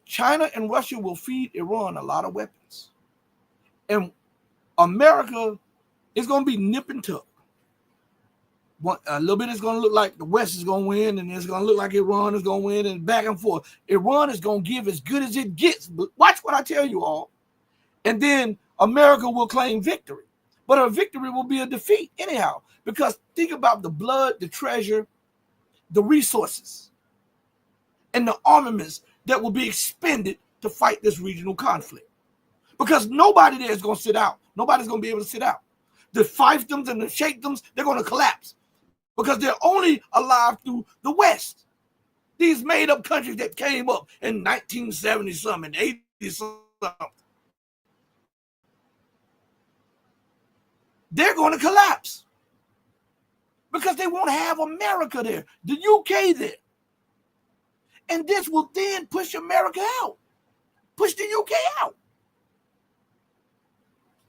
China and Russia will feed Iran a lot of weapons. And America is going to be nip and tuck. A little bit is going to look like the West is going to win, and it's going to look like Iran is going to win, and back and forth. Iran is going to give as good as it gets. But watch what I tell you all. And then America will claim victory. But a victory will be a defeat anyhow. Because think about the blood, the treasure, the resources, and the armaments that will be expended to fight this regional conflict. Because nobody there is going to sit out. Nobody's going to be able to sit out. The fiefdoms and the shakedoms, they're going to collapse. Because they're only alive through the West. These made-up countries that came up in 1970-something, 80-something. They're going to collapse. Because they won't have America there, the UK there. And this will then push America out. Push the UK out.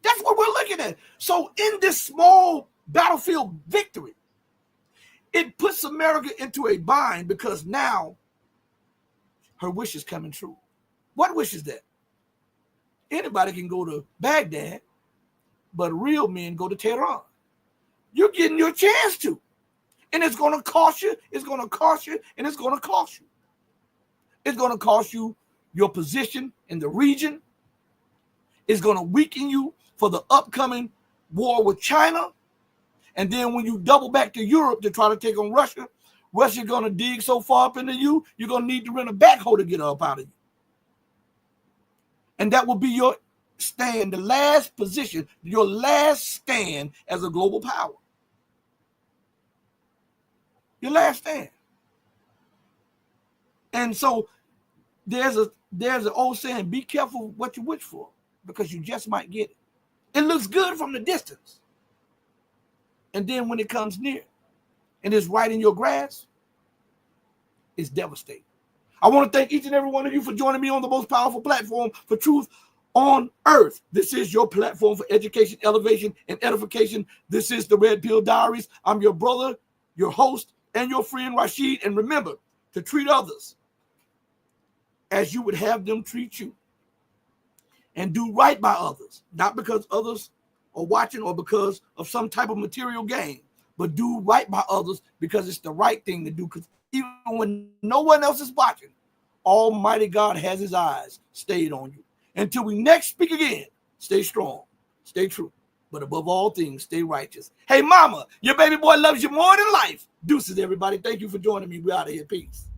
That's what we're looking at. So in this small battlefield victory, it puts America into a bind because now her wish is coming true. What wish is that? Anybody can go to Baghdad, but real men go to Tehran. You're getting your chance to. And it's going to cost you, it's going to cost you, and it's going to cost you. It's going to cost you your position in the region. It's going to weaken you for the upcoming war with China. And then when you double back to Europe to try to take on Russia, Russia's going to dig so far up into you, you're going to need to rent a backhoe to get up out of you. And that will be your stand, the last position, your last stand as a global power. Your last stand. And so there's an old saying, be careful what you wish for, because you just might get it. It looks good from the distance. And then when it comes near and it's right in your grasp, it's devastating. I want to thank each and every one of you for joining me on the most powerful platform for truth on earth. This is your platform for education, elevation, and edification. This is the Red Pill Diaries. I'm your brother, your host, and your friend Rashid. And remember to treat others as you would have them treat you. And do right by others, not because others are watching or because of some type of material gain, but do right by others because it's the right thing to do. Because even when no one else is watching, Almighty God has his eyes stayed on you. Until we next speak again, stay strong, stay true, but above all things, stay righteous. Hey, mama, your baby boy loves you more than life. Deuces, everybody. Thank you for joining me. We're out of here. Peace.